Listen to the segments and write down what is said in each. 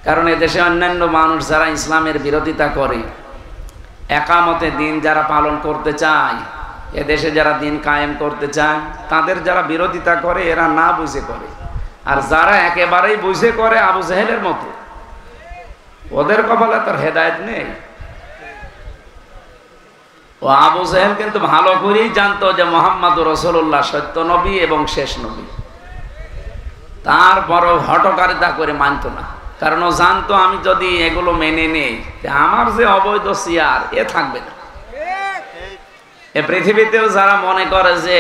কারণ এদেশে অন্যান্য মানুষ যারা ইসলামের বিরোধিতা করে, একামতে দিন যারা পালন করতে চায়, এদেশে যারা দিন কায়েম করতে চায়, তাদের যারা বিরোধিতা করে এরা না বুঝে করে। আর যারা একেবারেই বুঝে করে আবু জেহেলের মতো, ওদের কপালে তার হেদায়েত নেই। ও আবু জেহেল কিন্তু ভালো করেই জানতো যে মুহাম্মদুর রাসূলুল্লাহ সত্য নবী এবং শেষ নবী, তারপরও হঠকারিতা করে মানত না। কারণ ও জানতো আমি যদি এগুলো মেনে নেই, আমার যে অবৈধ চেয়ার এ থাকবে না। এ পৃথিবীতেও যারা মনে করে যে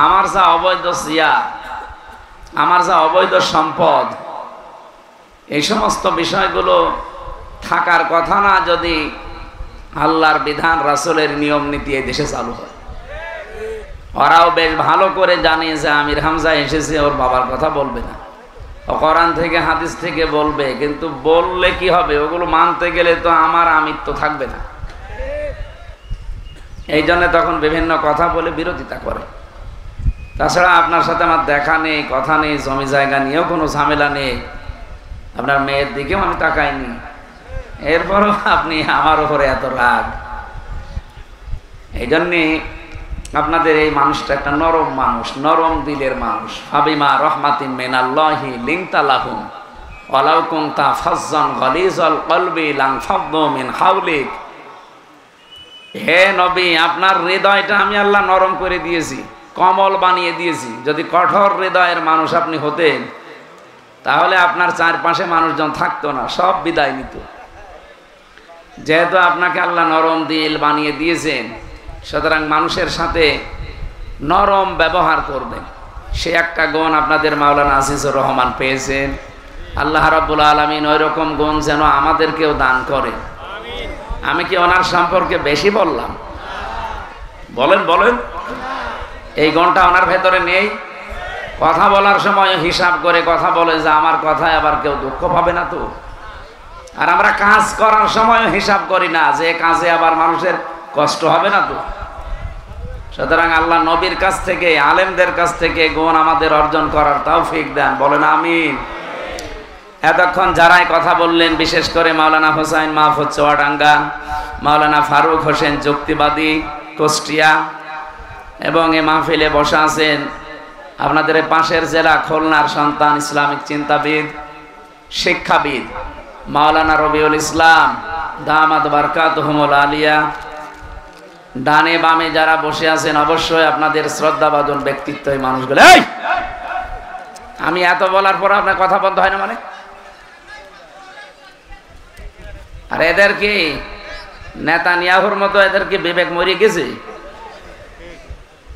আমার যা অবৈধ চেয়ার, আমার যা অবৈধ সম্পদ, এই সমস্ত বিষয়গুলো থাকার কথা না যদি আল্লাহর বিধান রাসূলের নিয়ম নীতি এই দেশে চালু হয়। ওরাও বেশ ভালো করে জানে যে আমির হামজা এসেছে, ওর বাবার কথা বলবে না, কোরআন থেকে হাদিস থেকে বলবে, কিন্তু বললে কি হবে, ওগুলো মানতে গেলে তো আমার আমিত্ব থাকবে না। এই জন্য তখন বিভিন্ন কথা বলে বিরোধিতা করে। তাছাড়া আপনার সাথে আমার দেখা নেই, কথা নেই, জমি জায়গা নিয়েও কোনো ঝামেলা নেই, আপনার মেয়ের দিকেও আমি তাকাইনি, এরপরও আপনি আমার উপরে এত রাগ। এই জন্যে আপনাদের এই মানুষটা একটা নরম মানুষ, নরম দিলের মানুষ। ফাবিমা রহমাতিন মিনাল্লাহি লিনতা লাহুম ওয়ালাউ কুনতা ফাজ্জান গালিজাল কলবি লানফাদ্দু মিন হাওলিক। হে নবী, আপনার হৃদয়টা আমি আল্লাহ নরম করে দিয়েছি, কমল বানিয়ে দিয়েছি। যদি কঠোর হৃদয়ের মানুষ আপনি হতেন, তাহলে আপনার চারপাশে মানুষজন থাকতো না, সব বিদায় নিত। যেহেতু আপনাকে আল্লাহ নরম দিল বানিয়ে দিয়েছেন, সুতরাং মানুষের সাথে নরম ব্যবহার করবেন। সে একটা গুণ আপনাদের মাওলানা আজিজুর রহমান পেয়েছেন। আল্লাহ রাব্বুল আলামিন ওই রকম গুণ যেন আমাদেরকেও দান করে। আমি কি ওনার সম্পর্কে বেশি বললাম? বলেন বলেন, এই গুণটা ওনার ভেতরে নেই? কথা বলার সময় হিসাব করে কথা বলে যে আমার কথায় আবার কেউ দুঃখ পাবে না তো। আর আমরা কাজ করার সময় হিসাব করি না যে কাজে আবার মানুষের কষ্ট হবে না তো। সুতরাং আল্লাহ নবীর কাছ থেকে, আলেমদের কাছ থেকে গুণ আমাদের অর্জন করার তৌফিক দেন, বলেন আমিন। এতক্ষণ যারাই কথা বললেন, বিশেষ করে মাওলানা হোসাইন মাহফুজ চুয়াডাঙ্গা, মাওলানা ফারুক হোসেন যুক্তিবাদী কুষ্টিয়া, এবং এই মাহফিলে বসা আছেন আপনাদের পাশের জেলা খুলনার সন্তান, ইসলামিক চিন্তাবিদ, শিক্ষাবিদ মাওলানা রবিউল ইসলাম দামাত বারকাতুহুমুল আলিয়া। ডানে বামে যারা বসে আছেন, অবশ্যই আপনাদের শ্রদ্ধাভাজন ব্যক্তিত্ব এই মানুষগুলো। আমি এত বলার পর আপনার কথা বন্ধ হয় না মানে? আর এদের কি নেতানিয়াহুর মতো এদের কি বিবেক মরিয়ে গেছে?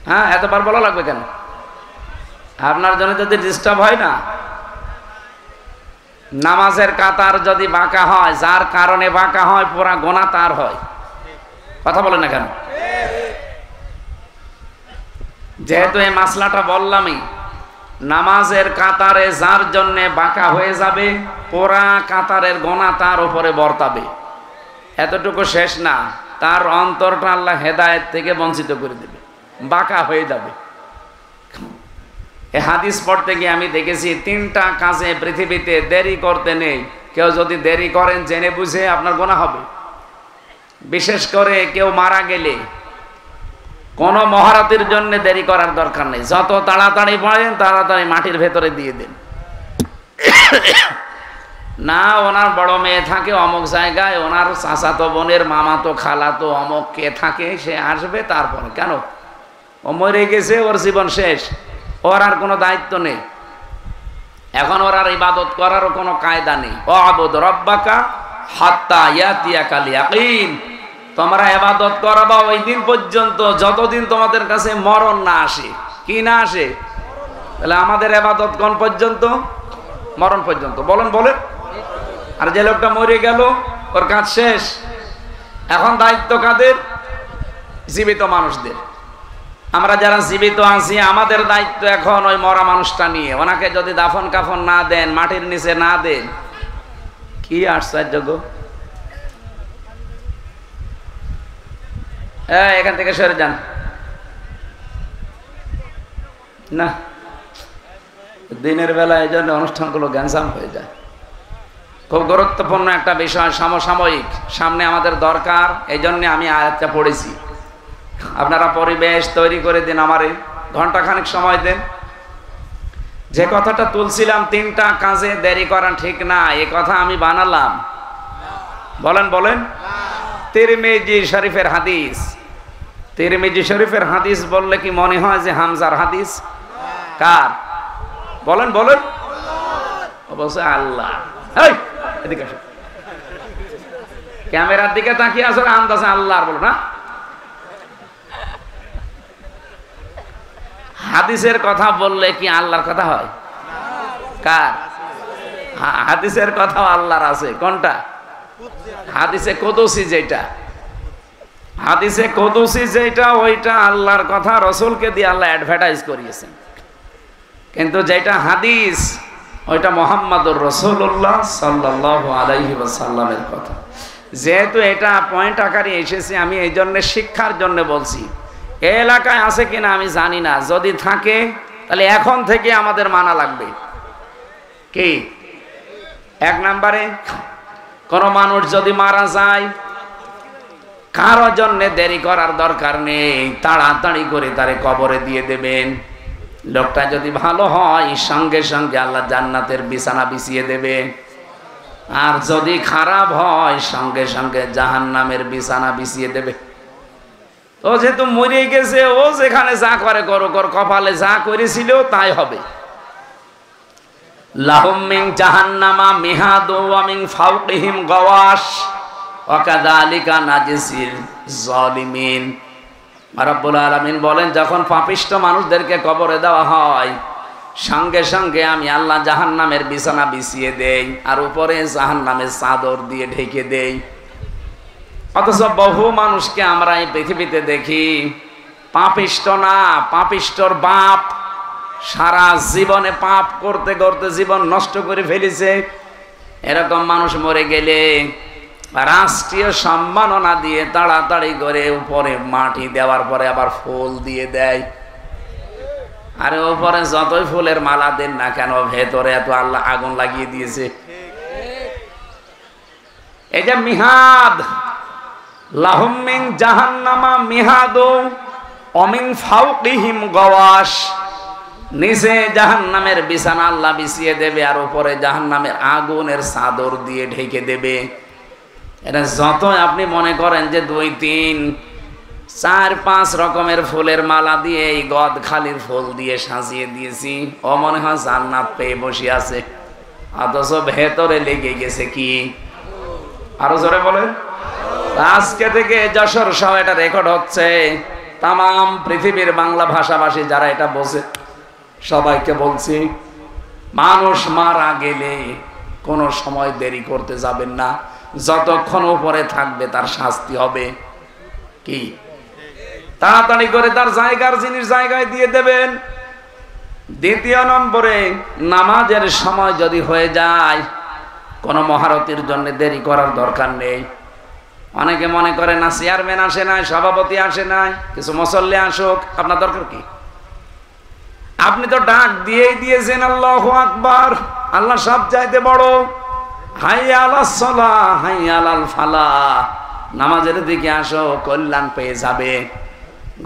হ্যাঁ, এতবার বলা লাগবে কেন? আপনার জন্য যদি ডিস্টার্ব হয় না, নামাজের কাতার যদি বাঁকা হয়, যার কারণে বাঁকা হয় পুরা গোনা তার হয়। কথা বলে না কেন? যেহেতু এই মাসলাটা বললামই, নামাজের কাতারে যার জন্যে বাঁকা হয়ে যাবে, পুরা কাতারের গোনা তার উপরে বর্তাবে। এতটুকু শেষ না, তার অন্তরটা আল্লাহ হেদায়েত থেকে বঞ্চিত করে দেবে, বাঁকা হয়ে যাবে। এই হাদিস পড়তে গিয়ে আমি দেখেছি 3টা কাজে পৃথিবীতে দেরি করতে নেই। কেউ যদি দেরি করেন জেনে বুঝে, আপনার গুনাহ হবে। বিশেষ করে কেউ মারা গেলে কোনো মহারাতির জন্য দেরি করার দরকার নেই, যত তাড়াতাড়ি পড়েন তাড়াতাড়ি মাটির ভেতরে দিয়ে দেন। না, ওনার বড় মেয়ে থাকে অমুক জায়গায়, ওনার চাচাতো বোনের মামাতো খালাতো অমুক কে থাকে, সে আসবে, তারপরে কেন? ও মরে গেছে, ওর জীবন শেষ, ওর আর কোনো দায়িত্ব নেই। এখন ওর আর ইবাদত করারও কোনো কায়দা নেই। ওয়াবুদ রব্বাকা হাত্তা ইয়াতিয়াকাল ইয়াকিন। তোমরা ইবাদত করবা ওই দিন পর্যন্ত যতদিন তোমাদের কাছে মরণ না আসে। কি না আসে? তাহলে আমাদের ইবাদত কোন পর্যন্ত? মরণ পর্যন্ত। বলেন বলেন। আর যে লোকটা মরে গেল, ওর কাজ শেষ। এখন দায়িত্ব কাদের? জীবিত মানুষদের। আমরা যারা জীবিত আছি, আমাদের দায়িত্ব এখন ওই মরা মানুষটা নিয়ে। ওনাকে যদি দাফন কাফন না দেন, মাটির নিচে না দেন, কি আশ্চর্য গো। এখান থেকে সরে যান না, দিনের বেলা এই জন্য অনুষ্ঠানগুলো গ্যাঞ্জাম হয়ে যায়। খুব গুরুত্বপূর্ণ একটা বিষয়, সমসাময়িক, সামনে আমাদের দরকার। এই জন্য আমি আয়াতটা পড়েছি। আপনারা পরিবেশ তৈরি করে দিন, আমারে ঘন্টাখানেক সময় দেন। যে কথাটা তুলছিলাম 3টা কাজে দেরি করা ঠিক না, এ কথা আমি বানালাম? বলেন বলেন। তিরমিজি শরীফের হাদিস। তিরমিজি শরীফের হাদিস বললে কি মনে হয় যে হামজার হাদিস? কার? বলেন বলেন। অবশ্যই আল্লাহ। এই এদিকে আসো, ক্যামেরার দিকে তাকিয়ে আসো, আন্দাজে আল্লাহর বলো না। হাদিসের কথা বললে কি আল্লাহর কথা হয়? কার? হাদিসের কথাও আল্লাহর আছে। কোনটা? হাদিসে কুদসি যেটা, হাদিসে কুদসি যেটা, ওইটা আল্লাহর কথা, রাসূলকে দিয়ে আল্লাহ অ্যাডভার্টাইজ করিয়েছেন। কিন্তু যেটা হাদিস, ওইটা মুহাম্মদুর রাসূলুল্লাহ সাল্লাল্লাহু আলাইহি ওয়াসাল্লামের কথা। যেহেতু এটা পয়েন্ট আকারে এসেছে, আমি এই জন্য শিক্ষার জন্য বলছি। এই এলাকায় আছে কিনা আমি জানি না, যদি থাকে তাহলে এখন থেকে আমাদের মানা লাগবে। কি? 1 নম্বরে, কোন মানুষ যদি মারা যায়, কারো জন্য দেরি করার দরকার নেই, তাড়াতাড়ি করে তারে কবরে দিয়ে দেবেন। লোকটা যদি ভালো হয়, সঙ্গে সঙ্গে আল্লাহ জান্নাতের বিছানা বিছিয়ে দেবে। আর যদি খারাপ হয়, সঙ্গে সঙ্গে জাহান্নামের বিছানা বিছিয়ে দেবে। ও যেহেতু মরে গেছে, ও যেখানে যা করে করুক, ওর কপালে যা করেছিল তাই হবে। লাহুম মিন জাহান্নামা মিহাদু ওয়া মিন ফাওকিহিম গাওয়াশ ওয়া কাযালিকা নাজিসিল যালিমিন। রব্বুল আলামিন বলেন, যখন পাপিষ্ঠ মানুষদেরকে কবরে দেওয়া হয়, সঙ্গে সঙ্গে আমি আল্লাহ জাহান্নামের বিছানা বিছিয়ে দেই, আর উপরে জাহান্নামের চাদর দিয়ে ঢেকে দেই। অথচ বহু মানুষকে আমরা এই পৃথিবীতে দেখি পাপিষ্ঠ না, পাপিষ্ঠর বাপ, সারা জীবনে পাপ করতে করতে জীবন নষ্ট করে ফেলেছে। এরকম মানুষ মরে গেলে রাষ্ট্রীয় সম্মাননা দিয়ে তাড়াতাড়ি করে উপরে মাটি দেওয়ার পরে আবার ফুল দিয়ে দেয়। আরে উপরে যতই ফুলের মালা দেন না কেন, ভেতরে এত আল্লাহ আগুন লাগিয়ে দিয়েছে। এই যে মিহাদ, লাহুম মিন জাহান্নামা মিহাদু ওয়া মিন ফাওকিহিম গাওয়াশ, নিচে জাহান্নামের বিছানা আল্লাহ বিছিয়ে দেবে, আর উপরে জাহান্নামের আগুনের চাদর দিয়ে ঢেকে দেবে। এটা যতই আপনি মনে করেন যে 2, 3, 4, 5 রকমের ফুলের মালা দিয়ে এই গদ খালির ফুল দিয়ে সাজিয়ে দিয়েছি, ও মনে হয় জান্নাত পেয়ে বসে আছে, অথচ ভেতরে লেগে গেছে কি? আরো জোরে বলেন। আজকে থেকে যশোর সহ এটা রেকর্ড হচ্ছে, তাম পৃথিবীর বাংলা ভাষাভাষী যারা এটা বোঝে সবাইকে বলছি, মানুষ মারা গেলে কোনো সময় দেরি করতে যাবেন না। যতক্ষণ উপরে থাকবে তার শাস্তি হবে। কি? তাড়াতাড়ি করে তার জায়গার জিনিস জায়গায় দিয়ে দেবেন। 2 নম্বরে, নামাজের সময় যদি হয়ে যায়, কোনো মহারতির জন্য দেরি করার দরকার নেই। অনেকে মনে করে না, চেয়ারম্যান আসে নাই, সভাপতি আসে নাই, কিছু মুসল্লি আসুক, আপনার দরকার কি? আপনি তো ডাক দিয়েই দিয়েছেন আল্লাহু আকবার, আল্লাহ সব চাইতে বড়। হাইয়া আলাস সালাহ হাইয়া আলাল ফালাহ, নামাজের দিকে আসো, কল্যাণ পেয়ে যাবে।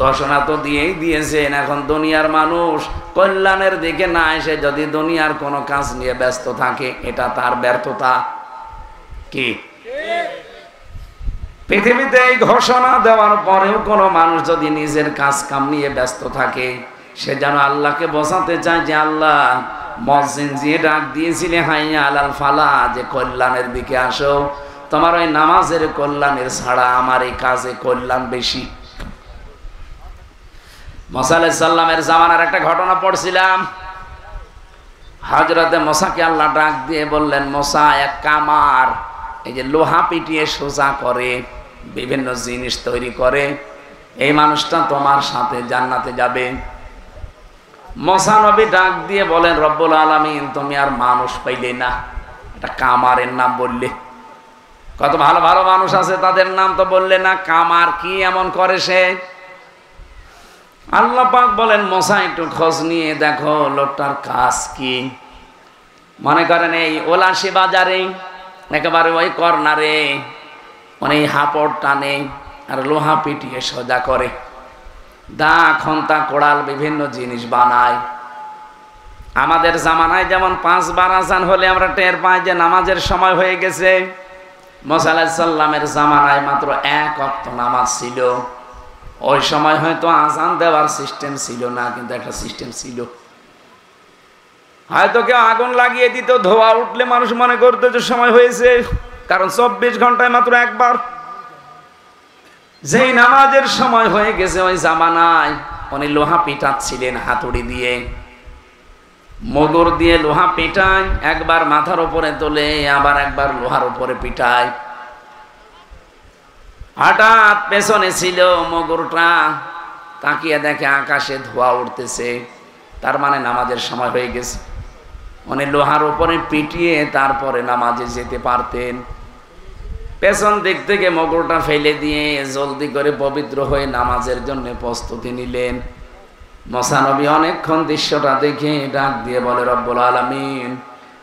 ঘোষণা তো দিয়েই দিয়েছেন। এখন দুনিয়ার মানুষ কল্যাণের দিকে না এসে যদি দুনিয়ার কোনো কাজ নিয়ে ব্যস্ত থাকে, এটা তার ব্যর্থতা। কি? পৃথিবীতে এই ঘোষণা দেওয়ার পরেও কোনো মানুষ যদি নিজের কাজ কাম নিয়ে ব্যস্ত থাকে, সে যেন আল্লাহকে বোঝাতে চায় যে আল্লাহ, মুয়াজ্জিন যে ডাক দিয়েছিলে হাইয়া আলাল ফালাহ, যে কল্যাণের দিকে আসো, তোমার ওই নামাজের কল্যাণের ছাড়া আমার এই কাজে কল্যাণ বেশি। মুসা আলাইহিস সালামের জামানার একটা ঘটনা পড়ছিলাম। হযরতে মুসাকে আল্লাহ ডাক দিয়ে বললেন, মুসা, এক কামার, এই যে লোহা পিটিয়ে সোজা করে, বিভিন্ন জিনিস তৈরি করে, এই মানুষটা তোমার সাথে জান্নাতে যাবে। মুসা নবী ডাক দিয়ে বলেন, রব্বুল আলামিন, তুমি আর মানুষ পাইলে না, এটা কামারের নাম বললে। কত ভালো ভালো মানুষ আছে, তাদের নাম তো বললে না। কামার কি এমন করে সে? আল্লাহ পাক বলেন, মুসা একটু খোঁজ নিয়ে দেখো লোকটার কাজ কি। মনে করেন এই ওলাশি বাজারে একেবারে ওই কর্নারে মানে হাপড় টানে আর লোহা পিটিয়ে সোজা করে, দা খন্তা কোড়াল বিভিন্ন জিনিস বানায়। আমাদের জামানায় যেমন 5 বার আজান হলে আমরা টের পাই যে নামাজের সময় হয়ে গেছে, মুসা আলাইহিস সালামের জামানায় মাত্র 1 ওয়াক্ত নামাজ ছিল। ওই সময় হয়তো আজান দেওয়ার সিস্টেম ছিল না, কিন্তু একটা সিস্টেম ছিল। হয়তো কেউ আগুন লাগিয়ে দিত, ধোয়া উঠলে মানুষ মনে করতো যে সময় হয়েছে, কারণ 24 ঘন্টায় মাত্র একবার। যেই নামাজের সময় হয়ে গেছে ওই জামানায় উনি লোহা পিটাচ্ছিলেন হাতুড়ি দিয়ে, মগর দিয়ে লোহা পিটায়, একবার মাথার উপরে তোলে, আবার একবার লোহার উপরে পিটায়। হঠাৎ পেছনে ছিল মগরটা, তাকিয়ে দেখে আকাশে ধোঁয়া উঠতেছে, তার মানে নামাজের সময় হয়ে গেছে। উনি লোহার উপরে পিটিয়ে তারপরে নামাজে যেতে পারতেন। পেছন দিক থেকে মগরটা ফেলে দিয়ে জলদি করে পবিত্র হয়ে নামাজের জন্য প্রস্তুতি নিলেন। মুসা নবী অনেকক্ষণ দৃশ্যটা দেখে ডাক দিয়ে বলে, রব্বুল আলামিন,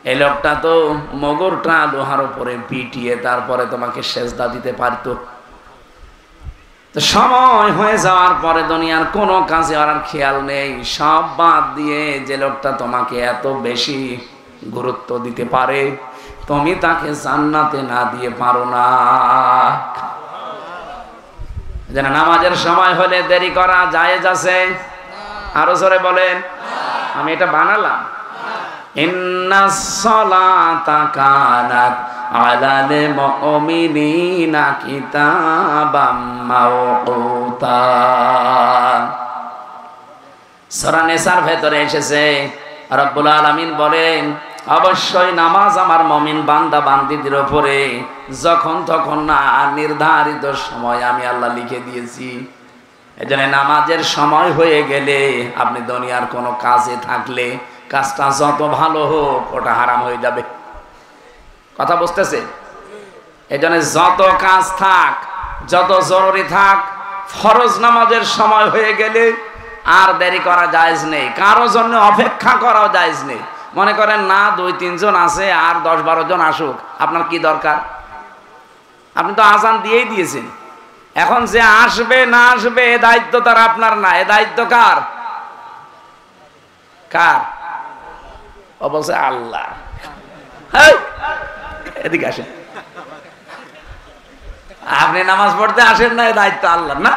এই লোকটা তো মগরটা লোহার উপরে পিটিয়ে তারপরে তোমাকে সেজদা দিতে পারতো। তো সময় হয়ে যাওয়ার পরে দুনিয়ার কোনো কাজে আর খেয়াল নেই, সব বাদ দিয়ে যে লোকটা তোমাকে এত বেশি গুরুত্ব দিতে পারে, তুমি তাকে জান্নাতে না দিয়ে পারো না। যেন নামাজের সময় হলে দেরি করা জায়েজ আছে? আরো জোরে বলেন। আমি এটা বানালাম। ইন্নাস সালাতা কানাত আলাল মুমিনিনা কিতাবাম মাওকুতা। সূরা নিসার ভেতরে এসেছে, রব্বুল আলামিন বলেন, অবশ্যই নামাজ আমার মুমিন বান্দা বান্দীদের উপরে যখন তখন না, নির্ধারিত সময় আমি আল্লাহ লিখে দিয়েছি। এজন্য নামাজের সময় হয়ে গেলে আপনি দুনিয়ার কোনো কাজে থাকলে কাজটা যত ভালো হোক ওটা হারাম হয়ে যাবে। কথা বুঝতেছে? এজন্য যত কাজ থাক, যত জরুরি থাক, ফরজ নামাজের সময় হয়ে গেলে আর দেরি করা জায়েজ নেই, কারো জন্য অপেক্ষা করাও জায়েজ নেই। মনে করেন না 2-3 জন আছে, আর 10-12 জন আসুক, আপনার কি দরকার? আপনি তো আজান দিয়েই দিয়েছেন। এখন যে আসবে না আসবে এ দায়িত্ব তার আপনার না, এ দায়িত্ব কার? কার? অবশ্যই আল্লাহ। এদিকে আসেন, আপনি নামাজ পড়তে আসেন না, এ দায়িত্ব আল্লাহ না।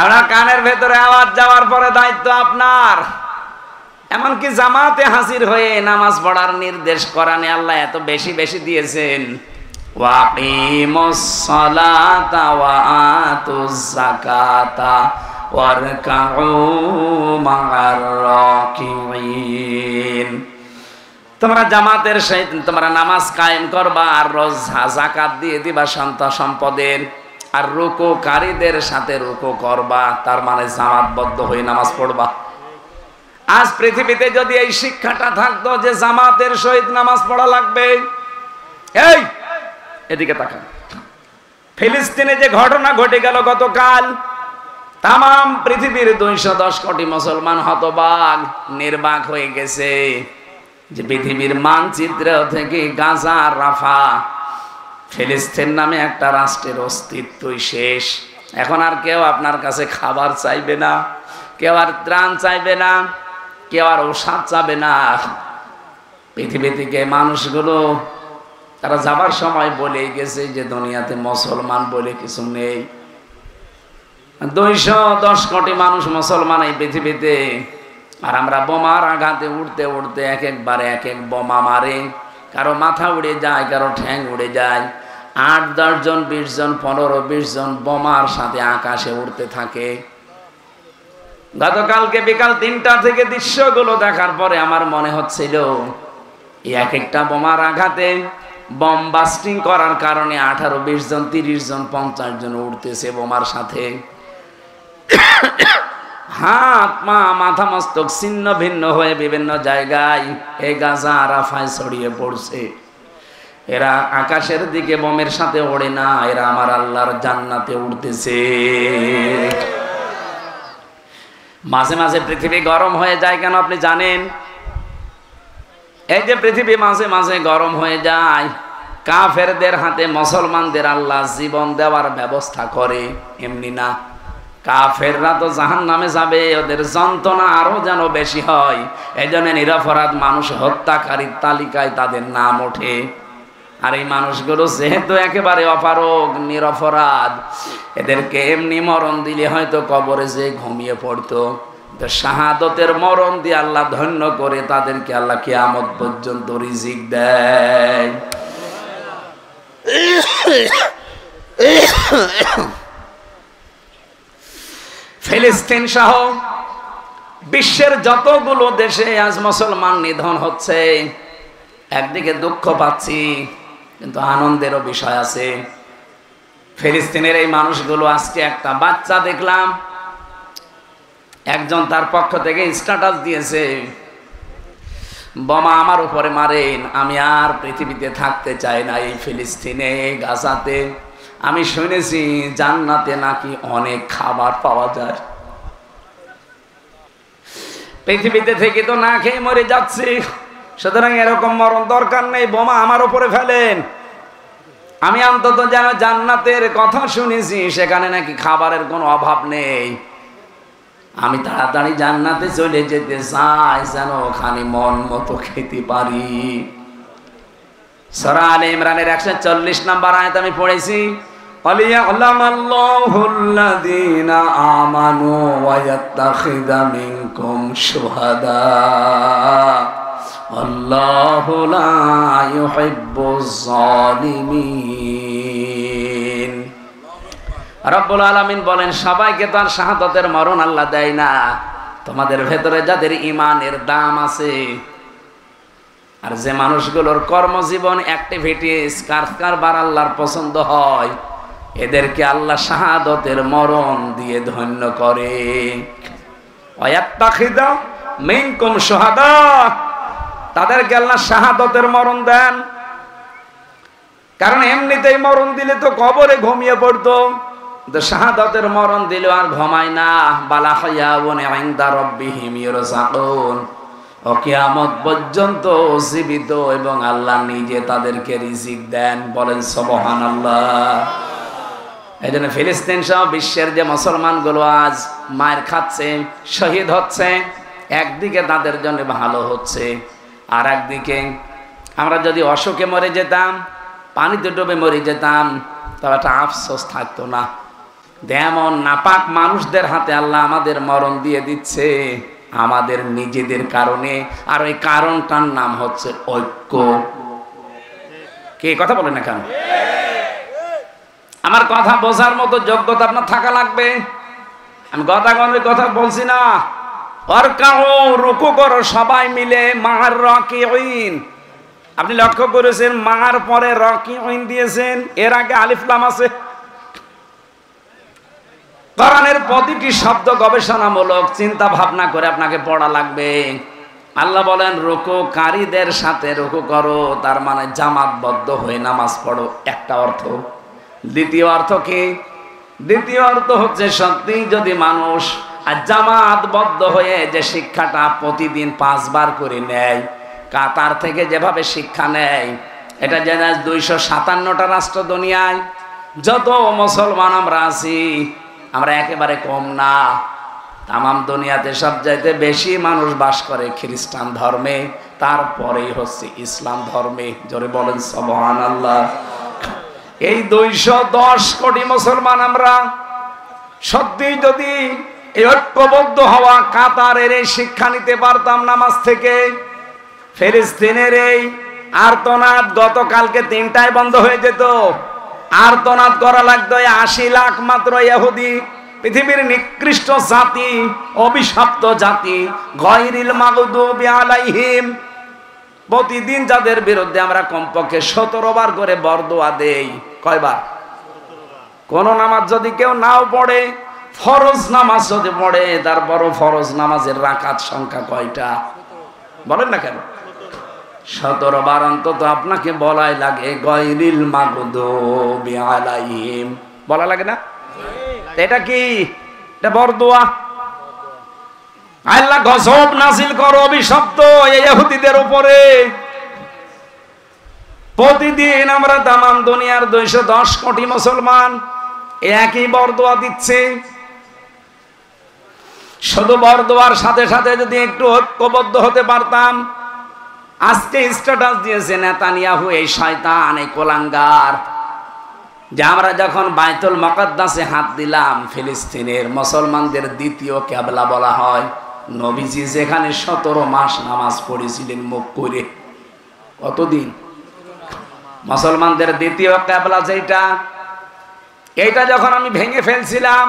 আপনার কানের ভেতরে আওয়াজ যাওয়ার পরে দায়িত্ব আপনার। এমনকি জামাতে হাজির হয়ে নামাজ পড়ার নির্দেশ কোরআনে আল্লাহ এত বেশি বেশি দিয়েছেন, ওয়াকিমুস সালাতা ওয়া আতুজ যাকাতা ওয়ারকাউ মা'আর রাকিঈন। তোমরা জামাতের সহিত তোমরা নামাজ কায়েম করবা, আর রোজ যাকাত দিয়ে দিবা সন্তান সম্পদের, আর রুকুকারীদের সাথে রুকু করবা, তার মানে জামাতবদ্ধ হয়ে নামাজ পড়বা। আজ পৃথিবীতে যদি এই শিক্ষাটা থাকতো যে জামাতের সহিত নামাজ পড়া লাগবে, এই এদিকে তাকান, ফিলিস্তিনে যে ঘটনা ঘটে গেল গতকাল, তাম পৃথিবীর 210 কোটি মুসলমান হতবাক নির্বাক হয়ে গেছে যে পৃথিবীর মানচিত্র থেকে গাজা, রাফা, ফিলিস্তিন নামে একটা রাষ্ট্রের অস্তিত্বই শেষ। এখন আর কেউ আপনার কাছে খাবার চাইবে না, কেউ আর ত্রাণ চাইবে না, কেউ আর ঔষধ চাবে না। পৃথিবী থেকে মানুষগুলো তারা যাবার সময় বলেই গেছে যে দুনিয়াতে মুসলমান বলে কিছু নেই। 210 কোটি মানুষ মুসলমান এই পৃথিবীতে, আর আমরা বোমার আঘাতে উড়তে উড়তে এক একবারে এক এক বোমা মারে, কারো মাথা উড়ে যায়, কারো ঠ্যাং উড়ে যায়। 8-10 জন, 20 জন, 15-20 জন বোমার সাথে আকাশে উড়তে থাকে। গতকালকে বিকাল 3টা থেকে দৃশ্যগুলো দেখার পরে আমার মনে হচ্ছিল এক একটা বোমার আঘাতে, বম বাস্টিং করার কারণে 18-20 জন, 30 জন, 50 জন উঠতেছে বোমার সাথে। হাত পা মাথা মস্তক ছিন্ন ভিন্ন হয়ে বিভিন্ন জায়গায় এই গাজা রাফায় ছড়িয়ে পড়ছে। এরা আকাশের দিকে বোমের সাথে ওড়ে না, এরা আমার আল্লাহর জান্নাতে উঠতেছে। মাঝে মাঝে পৃথিবী গরম হয়ে যায় কেন আপনি জানেন? এই যে পৃথিবী মাঝে মাঝে গরম হয়ে যায়, কাফেরদের হাতে মুসলমানদের আল্লাহ জীবন দেওয়ার ব্যবস্থা করে, এমনি না। কাফেররা তো জাহান্নামে যাবে, ওদের যন্ত্রণা আরো যেন বেশি হয়। এই জন্য নিরপরাধ মানুষ হত্যাকারীর তালিকায় তাদের নাম ওঠে। আর এই মানুষগুলো যেহেতু একেবারে অপারগ, নিরপরাধ, এদেরকে এমনি মরণ দিলে হয়তো কবরে যে ঘুমিয়ে পড়তো। শাহাদতের মরণ দিয়ে আল্লাহ ধন্য করে তাদেরকে আল্লাহ কিয়ামত পর্যন্ত রিজিক দেয়। ফিলিস্তিন সহ বিশ্বের যতগুলো দেশে আজ মুসলমান নিধন হচ্ছে, একদিকে দুঃখ পাচ্ছি কিন্তু আনন্দেরও বিষয় আছে। ফিলিস্তিনের এই মানুষগুলো, আজকে একটা বাচ্চা দেখলাম, একজন তার পক্ষ থেকে স্ট্যাটাস দিয়েছে, বোমা আমার উপরে মারেন, আমি আর পৃথিবীতে থাকতে চাই না। এই ফিলিস্তিনে, গাজাতে আমি শুনেছি জান্নাতে নাকি অনেক খাবার পাওয়া যায়। পৃথিবীতে থেকে তো না খেয়ে মরে যাচ্ছি, সুতরাং এরকম মরণ দরকার নেই, বোমা আমার উপরে ফেলেন। আমি অন্তত যেন জান্নাতের কথা শুনেছি, সেখানে নাকি খাবারের কোনো অভাব নেই। আমি তাড়াতাড়ি জান্নাতে চলে যেতে চাই, যেন ওখানে মন মতো খেতে পারি। সূরা আলে ইমরানের 140 নম্বর আয়াত আমি পড়েছি, ওয়ালিয়ালামাল্লাহুল্লাযীনা আমানু ওয়া ইয়াত্তাখিযা মিনকুম শুহাদা আল্লাহু লা ইউহিব্বুজ জালিমিন। রব্বুল আলামিন বলেন, সবাইকে তার শাহাদাতের মরণ আল্লাহ দেয় না। তোমাদের ভেতরে যাদের ঈমানের দাম আছে, আর যে মানুষগুলোর কর্মজীবন, অ্যাক্টিভিটিস, কারবার আল্লাহর পছন্দ হয়, এদেরকে আল্লাহ শাহাদাতের মরণ দিয়ে ধন্য করে। ওয়ায়াত্তাখিযা মিনকুম শুহাদা, তাদেরকে আল্লাহ শাহাদাতের মরণ দেন। কারণ এমনিতেই মরণ দিলে তো কবরে ঘুমিয়ে পড়তো, শাহাদাতের মরণ দিল আর ঘুমায় না। বালা হায়াউন ইনদা রাব্বিহিম ইরযাকুন, ও কিয়ামত পর্যন্ত জীবিত এবং আল্লাহ নিজে তাদেরকে রিজিক দেন। বলেন সুবহানাল্লাহ। এই জন্য ফিলিস্তিন সহ বিশ্বের যে মুসলমানগুলো আজ মায়ের খাচ্ছে, শহীদ হচ্ছে, একদিকে তাদের জন্য ভালো হচ্ছে, আর একদিকে আমরা যদি অসুখে মরে যেতাম, পানিতে ডুবে মরে যেতাম, তবে একটা আফসোস থাকতো না। যেমন নাপাক মানুষদের হাতে আল্লাহ আমাদের মরণ দিয়ে দিচ্ছে, আমাদের নিজেদের কারণে। আর ওই কারণটার নাম হচ্ছে ঐক্য। কে কথা বলে না কেন? আমার কথা বোঝার মতো যোগ্যতা আপনার থাকা লাগবে। আমি গতাগণের কথা বলছি না। রুকু করো সবাই মিলে, মা'আর রাকিঈন। আপনি লক্ষ্য করেছেন মা'আর পরে রাকিঈন দিয়েছেন, এর আগে আলিফ লাম আছে। কোরআনের প্রতিটি শব্দ গবেষণামূলক, চিন্তা ভাবনা করে আপনাকে পড়া লাগবে। আল্লাহ বলেন রুকুকারীদের সাথে রুকু করো, তার মানে জামাতবদ্ধ হয়ে নামাজ পড়ো, একটা অর্থ। দ্বিতীয় অর্থ কি? দ্বিতীয় অর্থ হচ্ছে সত্যি যদি মানুষ আর জামাতবদ্ধ হয়ে যে শিক্ষাটা প্রতিদিন 5 বার করে নেয়, কাতার থেকে যেভাবে শিক্ষা নেয়, এটা যে 257টা রাষ্ট্র দুনিয়ায় যত মুসলমান আমরা আছি, আমরা একেবারে কম না। তামাম দুনিয়াতে সবচাইতে বেশি মানুষ বাস করে খ্রিস্টান ধর্মে, তারপরেই হচ্ছে ইসলাম ধর্মে। জোরে বলেন সুবহানাল্লাহ। এই 210 কোটি মুসলমান আমরা সত্যি যদি এই ঐক্যবদ্ধ হওয়া কাতারের এই শিক্ষা নিতে পারতাম নামাজ থেকে, ফিলিস্তিনের এই আর্তনাদ গতকালকে 3টায় বন্ধ হয়ে যেত। আর্তনাদ করা লাগতো 80 লাখ মাত্র ইহুদি, পৃথিবীর নিকৃষ্ট জাতি, অভিশপ্ত জাতি, গায়রিল মাগদুবি আলাইহিম। প্রতিদিন যাদের বিরুদ্ধে আমরা কমপক্ষে 17 বার করে বরদোয়া দেই। কয়বার? কোন নামাজ যদি কেউ নাও পড়ে, ফরজ নামাজ যদি পড়ে, তারপরও ফরজ নামাজের রাকাত সংখ্যা কয়টা বলেন না কেন? 17 বার অন্তত আপনাকে বলাই লাগে গায়রিল মাগদুবি আলাইহিম, বলা লাগে না? এটা কি? এটা বরদোয়া। আল্লাহ গজব নাজিল করো অভিশপ্ত এই ইহুদিদের উপরে। প্রতিদিন আমরা তামাম দুনিয়ার 210 কোটি মুসলমান একই বরদোয়া দিচ্ছে। শুধু বরদোয়ার সাথে সাথে যদি একটু ঐক্যবদ্ধ হতে পারতাম। আজকে স্ট্যাটাস দিয়েছে নেতানিয়াহু, এই শয়তান, এই কোলাঙ্গার, যে আমরা যখন বাইতুল মুকাদ্দাসে হাত দিলাম, ফিলিস্তিনের মুসলমানদের দ্বিতীয় কিবলা বলা হয়। নবীজি যেখানে 17 মাস নামাজ পড়েছিলেন মুখ করে। কতদিন? মুসলমানদের দ্বিতীয় কিবলা যেটা, এইটা যখন আমি ভেঙে ফেলছিলাম,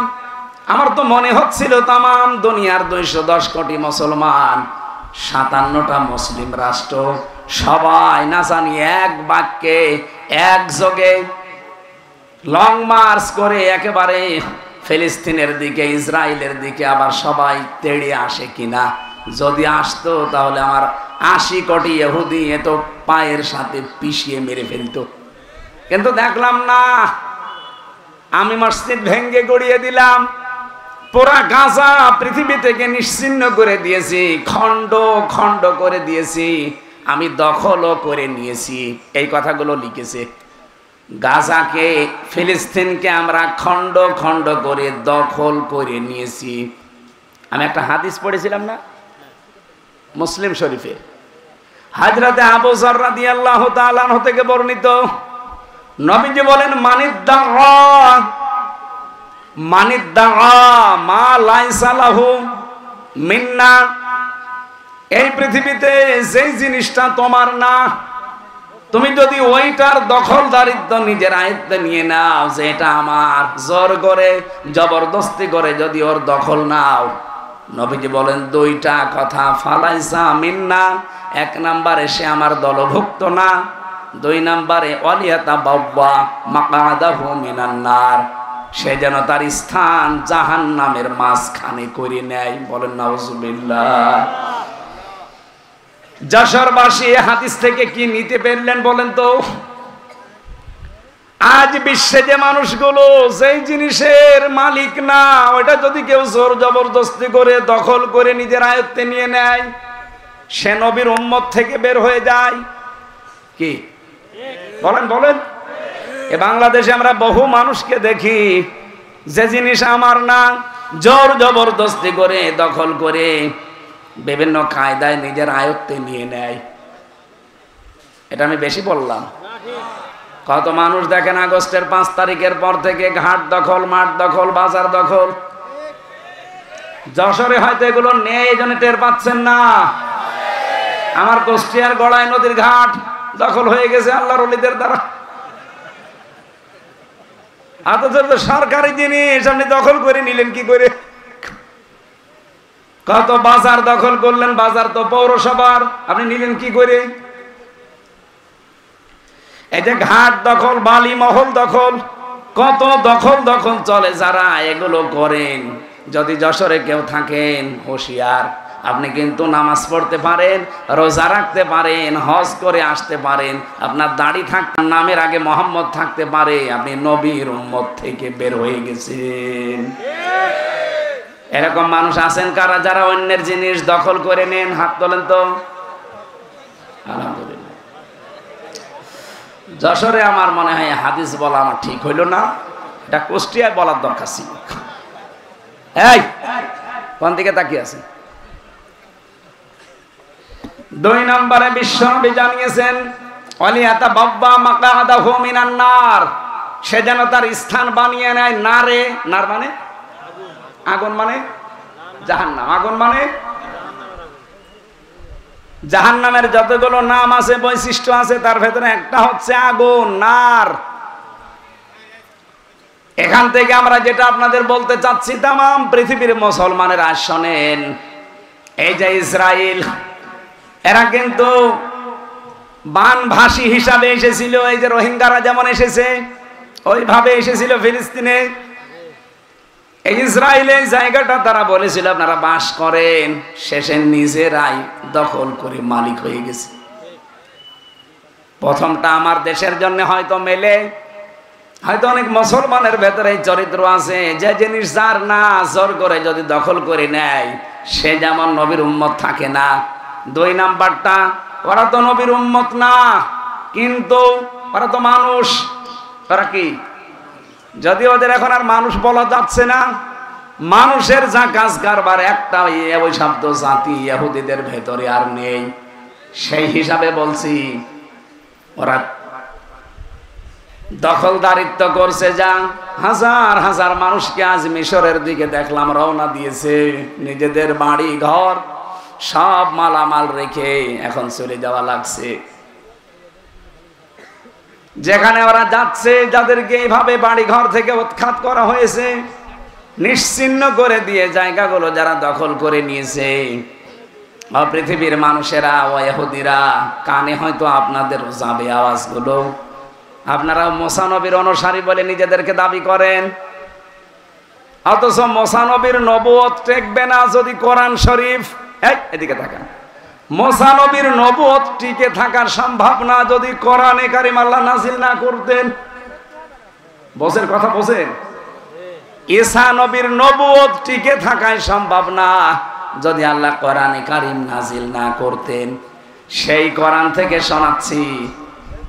আমার তো মনে হচ্ছিল তামাম দুনিয়ার 210 কোটি মুসলমান, 57টা মুসলিম রাষ্ট্র, সবাই না জানি এক বাক্যে একযোগে লং মার্চ করে একেবারে ফিলিস্তিনের দিকে, ইসরায়েলের দিকে আবার সবাই তেড়ে আসে কিনা। যদি আসতো তাহলে আমার 80 কোটি ইহুদি এত পায়ের সাথে পিষিয়ে মেরে ফেলতো। কিন্তু দেখলাম না। আমি মসজিদ ভেঙ্গে গড়িয়ে দিলাম, পুরা গাজা পৃথিবী থেকে নিশ্চিহ্ন করে দিয়েছি, খণ্ড খণ্ড করে দিয়েছি, আমি দখলও করে নিয়েছি। এই কথাগুলো লিখেছে। গাজাকে, ফিলিস্তিনকে আমরা খণ্ড খণ্ড করে দখল করে নিয়েছি। আমি একটা হাদিস পড়েছিলাম না মুসলিম শরীফে, হযরতে আবু যর রাদিয়াল্লাহু তাআলা আনহু থেকে বর্ণিত। নবীজি বলেন, মানিদ্দাআ মা লাইসা লাহু মিন্না, এই পৃথিবীতে যেই জিনিসটা তোমার না, তুমি যদি ওইটার দখলদারিত্ব নিজের আয়ত্তে নিয়ে নাও, যে এটা আমার, জোর করে জবরদস্তি করে যদি ওর দখল নাও, নবীজি বলেন 2টা কথা, ফালাইসা মিন্না, 1 নম্বরে সে আমার দলভুক্ত না, 2 নম্বরে ওয়ালিয়াতা বাব্বা মাকাদাহু মিনান নার, সে যেন তার স্থান জাহান্নামের মাঝখানে করে নেয়। বলেন নাউজুবিল্লাহ। যশোরবাসী হাদিস থেকে কি নিতে পারলেন বলেন তো? আজ বিশ্বে যে মানুষগুলো যেই জিনিসের মালিক না, ওটা যদি কেউ জোর জবরদস্তি করে দখল করে নিজের আয়ত্তে নিয়ে নেয়, সে নবীর উম্মত থেকে বের হয়ে যায়। কি বলেন বলেন? এ বাংলাদেশে আমরা বহু মানুষকে দেখি, যে জিনিস আমার না, জোর জবরদস্তি করে দখল করে বিভিন্ন কায়দায় নিজের আয়ত্তে নিয়ে নেয়। এটা আমি বেশি বললাম? কত মানুষ দেখেন আগস্টের 5 তারিখের পর থেকে ঘাট দখল, মাঠ দখল, বাজার দখল। যশোরে হয়তো এগুলো নেই, এই জন্য টের পাচ্ছেন না। আমার কুষ্টিয়ার গড়াই নদীর ঘাট দখল হয়ে গেছে আল্লাহর ওলিদের দ্বারা। অথচ সরকারি জিনিস আপনি দখল করে নিলেন কি করে? কত বাজার দখল করলেন, বাজার তো পৌরসভার, আপনি নিলেন কি করে? এই যে ঘাট দখল, বালি মহল দখল, কত দখল দখল চলে। যারা এগুলো করেন, যদি যশোরে কেউ থাকেন, হুঁশিয়ার, আপনি কিন্তু নামাজ পড়তে পারেন, রোজা রাখতে পারেন, হজ করে আসতে পারেন, আপনার দাড়ি থাকতে, নামের আগে মোহাম্মদ থাকতে পারে, আপনি নবীর উম্মত থেকে বের হয়ে গেছেন। এরকম মানুষ আছেন কারা, যারা অন্যের জিনিস দখল করে নেন? হাত তোলেন তো। আলহামদুলিল্লাহ। যশোরে আমার মনে হয় হাদিস বলা আমার ঠিক হইল না, এটা কুষ্টিয়ায় বলার দরকার ছিল। এই কোন দিকে তাকিয়ে আছে? 2 নম্বরে বিশ্বনবী জানিয়েছেন, ওয়ালিয়াতা বাব্বা মাকাদাহু মিনান নার, সে যেন তার স্থান বানিয়ে নেয় নারে। নার মানে আগুন, মানে জাহান্নাম। আগুন মানে জাহান্নামের যতগুলো নাম আছে, বৈশিষ্ট্য আছে, তার ভেতরে একটা হচ্ছে আগুন, নার। এখান থেকে আমরা যেটা আপনাদের বলতে চাচ্ছি, তামাম পৃথিবীর মুসলমানের আজ শোনেন, এই যে ইসরায়েল, এরা কিন্তু বানভাসী হিসাবে এসেছিল। এই যে রোহিঙ্গারা যেমন এসেছে, ওইভাবে এসেছিল ফিলিস্তিনে। এই ইসরায়েলের জায়গাটা তারা বলেছিল আপনারা বাস করেন, শেষে নিজেরাই দখল করে মালিক হয়ে গেছে। প্রথমটা আমার দেশের জন্য হয়তো মেলে, হয়তো অনেক মুসলমানের ভেতরে এই চরিত্র আছে, যে জিনিস যার না, জোর করে যদি দখল করে নেয়, সে যেমন নবীর উম্মত থাকে না। 2 নাম্বারটা, ওরা তো নবীর উম্মত না, কিন্তু ওরা তো মানুষ। ওরা কি? যদি ওদের এখন আর মানুষ বলা যাচ্ছে না, মানুষের যা কাজ কারবার একটা ওই শব্দ জাতি ইহুদিদের ভেতরে আর নেই, সেই হিসাবে বলছি ওরা দখলদারিত্ব করছে। যা হাজার হাজার মানুষকে আজ মিশরের দিকে দেখলাম রওনা দিয়েছে, নিজেদের বাড়ি ঘর সব মালামাল রেখে এখন চলে যাওয়া লাগছে। যেখানে ওরা যাচ্ছে, যাদেরকে এইভাবে বাড়ি ঘর থেকে উৎখাত করা হয়েছে, নিশ্চিহ্ন করে দিয়ে জায়গাগুলো যারা দখল করে নিয়েছে, পৃথিবীর মানুষেরা ও ইহুদিরা, কানে হয়তো আপনাদের যাবে আওয়াজগুলো। আপনারা মুসা নবীর অনুসারী বলে নিজেদেরকে দাবি করেন, অথচ মুসা নবীর নবুয়ত টেকবে না যদি কোরআন শরীফ, এদিকে তাকান, মুসা নবীর নবুয়ত টিকে থাকার সম্ভব না যদি কোরআনে কারিম আল্লাহ নাযিল না করতেন। বোঝেন কথা, বোঝেন? ঈসা নবীর নবুয়ত টিকে থাকাই সম্ভব না যদি আল্লাহ কোরআনে কারিম নাযিল না করতেন। সেই কোরআন থেকে শোনাচ্ছি,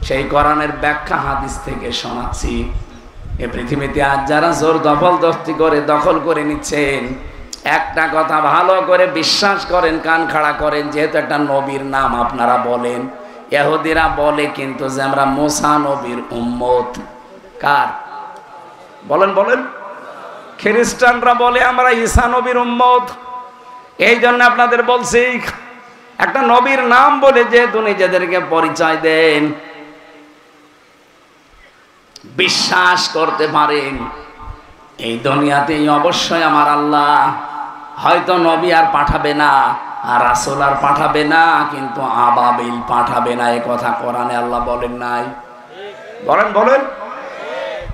সেই কোরআনের ব্যাখ্যা হাদিস থেকে শোনাচ্ছি। এ পৃথিবীতে আজ যারা জোর জবরদস্তি করে দখল করে নিচ্ছেন, একটা কথা ভালো করে বিশ্বাস করেন, কান খাড়া করেন, যেহেতু একটা নবীর নাম আপনারা বলেন, ইহুদিরা বলে কিন্তু যে আমরা মুসা নবীর উম্মত। কার বলেন? বলেন। খ্রিস্টানরা বলে আমরা ঈসা নবীর উম্মত। এই জন্য আপনাদের বলছি, একটা নবীর নাম বলে যেহেতু নিজেদেরকে পরিচয় দেন, বিশ্বাস করতে পারেন এই দুনিয়াতেই অবশ্যই আমার আল্লাহ হয়তো নবী আর পাঠাবে না, আর রাসূল আর পাঠাবে না, কিন্তু আবাবিল পাঠাবে না। এই কথা কোরআনে আল্লাহ বলেন নাই? বলেন। বলেন।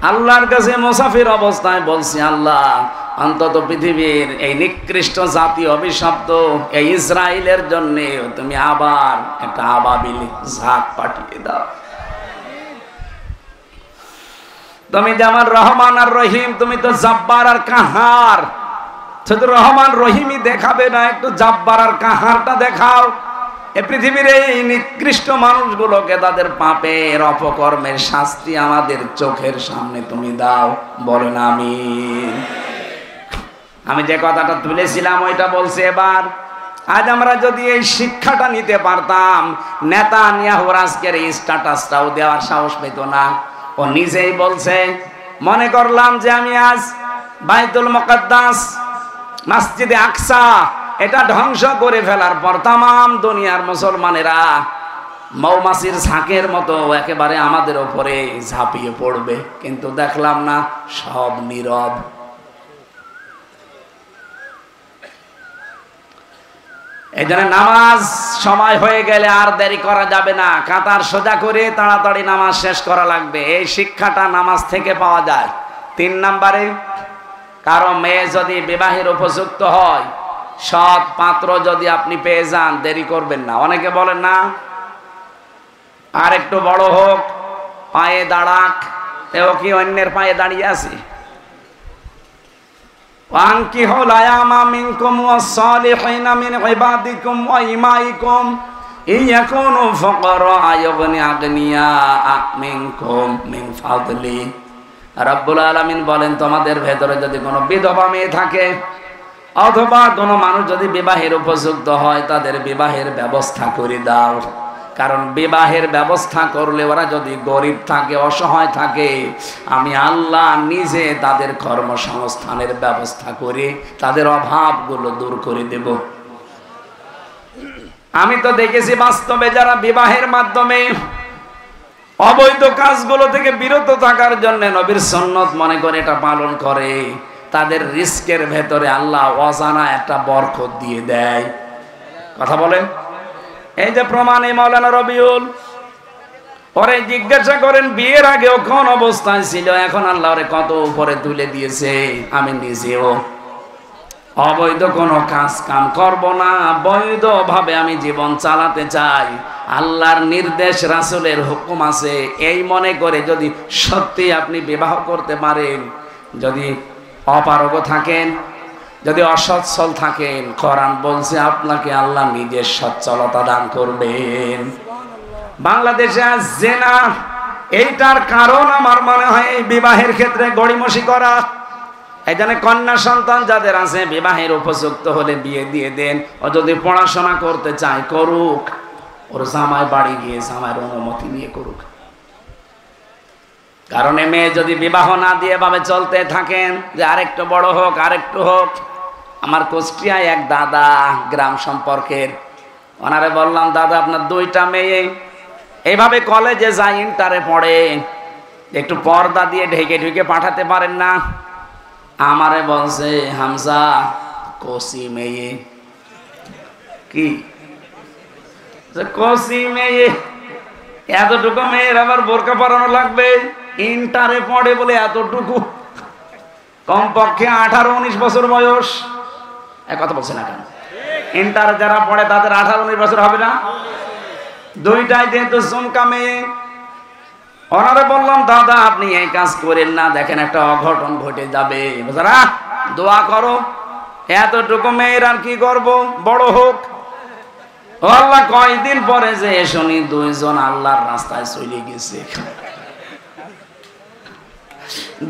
আল্লাহর কাছে মুসাফির অবস্থায় বলছি, আল্লাহ অন্তত পৃথিবীর এই নিকৃষ্ট জাতি অভিশপ্ত এই ইসরায়েলের জন্য তুমি আবার একটা আবাবিল ঝাঁক পাঠিয়ে দাও। তুমি যেমন রহমান আর রহিম, তুমি তো জব্বার আর কাহার। শুধু রহমান রহিমই দেখাবে না, একটু জব্বার আর কাহারটা দেখাও। এই পৃথিবীর এই নিকৃষ্ট মানুষগুলোকে তাদের পাপের অপকর্মের শাস্তি আমাদের চোখের সামনে তুমি দাও। বলেন আমিন। আমি যে কথাটা তুলেছিলাম ওইটা বলছি এবার। আজ আমরা যদি এই শিক্ষাটা নিতে পারতাম, নেতানিয়াহুর আজকের এই স্ট্যাটাসটাও দেওয়ার সাহস পেত না। ও নিজেই বলছে, মনে করলাম যে আমি আজ বাইতুল মুকাদ্দাস, মসজিদে আকসা এটা ধ্বংস করে ফেলার পর তাম দুনিয়ার মুসলমানেরা মৌমাছির ঝাঁকের মতো একেবারে আমাদের উপরে ঝাঁপিয়ে পড়বে, কিন্তু দেখলাম না, সব নীরব। এই জন্য নামাজ সময় হয়ে গেলে আর দেরি করা যাবে না, কাতার সোজা করে তাড়াতাড়ি নামাজ শেষ করা লাগবে। এই শিক্ষাটা নামাজ থেকে পাওয়া যায়। 3 নম্বরে, কারো মেয়ে যদি বিবাহের উপযুক্ত হয়, সৎ পাত্র যদি আপনি পেয়ে যান, দেরি করবেন না। অনেকে বলেন না আর একটু বড় হোক, পায়ে দাঁড়াক, এও কি অন্যের পায়ে দাঁড়িয়ে আছে? ওয়ানকিহুল আয়ামা মিনকুম ওয়াস-সালিহিনা মিন ইবাদিকুম ওয়া ইমাইকুম ইয়াকুনু ফুকারা আয়ুগনি আগনিয়া মিনকুম মিন ফাদলি। রাব্বুল আলামিন বলেন, তোমাদের ভেতরে যদি কোনো বিধবা মেয়ে থাকে অথবা কোনো মানুষ যদি বিবাহের উপযুক্ত হয়, তাদের বিবাহের ব্যবস্থা করে দাও। কারণ বিবাহের ব্যবস্থা করলে ওরা যদি গরিব থাকে, অসহায় থাকে, আমি আল্লাহ নিজে তাদের কর্মসংস্থানের ব্যবস্থা করে তাদের অভাবগুলো দূর করে দেব। আমি তো দেখেছি বাস্তবে যারা বিবাহের মাধ্যমে অবৈধ কাজগুলো থেকে বিরত থাকার জন্য নবীর সুন্নত মনে করে এটা পালন করে, তাদের রিস্কের ভেতরে আল্লাহ অজানা একটা বরকত দিয়ে দেয়। কথা বলেন। এই যে প্রমাণে মাওলানা রবিউল, পরে জিজ্ঞাসা করেন বিয়ের আগেও কোন অবস্থায় ছিল, এখন আল্লাহ ওরে কত উপরে তুলে দিয়েছে। আমি নিজেও অবৈধ কোনো কাজ কাম করব না, বৈধ ভাবে আমি জীবন চালাতে চাই। আল্লাহর নির্দেশ, রাসূলের হুকুম আছে, এই মনে করে যদি সত্যি আপনি বিবাহ করতে পারেন, যদি অপারগ থাকেন, যদি অসচ্ছল থাকেন, কোরআন বলছে আপনাকে আল্লাহ নিজের সচ্ছলতা দান করবেন। বাংলাদেশে আজ জেনা, এইটার কারণ আমার মনে হয় এই বিবাহের ক্ষেত্রে গড়িমসি করা। এই জন্য কন্যা সন্তান যাদের আছে বিবাহের উপযুক্ত হলে বিয়ে দিয়ে দেন। ও যদি পড়াশোনা করতে চায় করুক, ওর জামাই বাড়ি গিয়ে জামাইয়ের অনুমতি নিয়ে করুক। কারণ মেয়ে যদি বিবাহ না দিয়ে ভাবে চলতে থাকেন যে আরেকটু বড় হোক আরেকটু হোক। আমার কুষ্টিয়ায় এক দাদা গ্রাম সম্পর্কের, ওনারে বললাম দাদা আপনার 2টা মেয়ে এইভাবে কলেজে যায়, ইন্টারে পড়ে, একটু পর্দা দিয়ে ঢেকে ঢুকে পাঠাতে পারেন না? আমারে বলছে হামজা কষি মেয়ে। কি কষি মেয়ে? এতটুকু মেয়ের আবার বোরকা পরানো লাগবে? ইন্টারে পড়ে বলে এতটুকু? কমপক্ষে 18-19 বছর বয়স। কথা বলছে না কেন? ইন্টারে যারা পড়ে তাদের 18-19 বছর হবে না? 2টাই যেহেতু চুমকা মেয়ে। ওনারে বললাম দাদা আপনি এই কাজ করেন না, দেখেন একটা অঘটন ঘটে যাবে। দোয়া করো। এতটুকু মেয়ের আর কি করব, বড় হোক। আল্লাহ কয়দিন পরে যে শুনি 2জন আল্লাহর রাস্তায় চলে গেছে।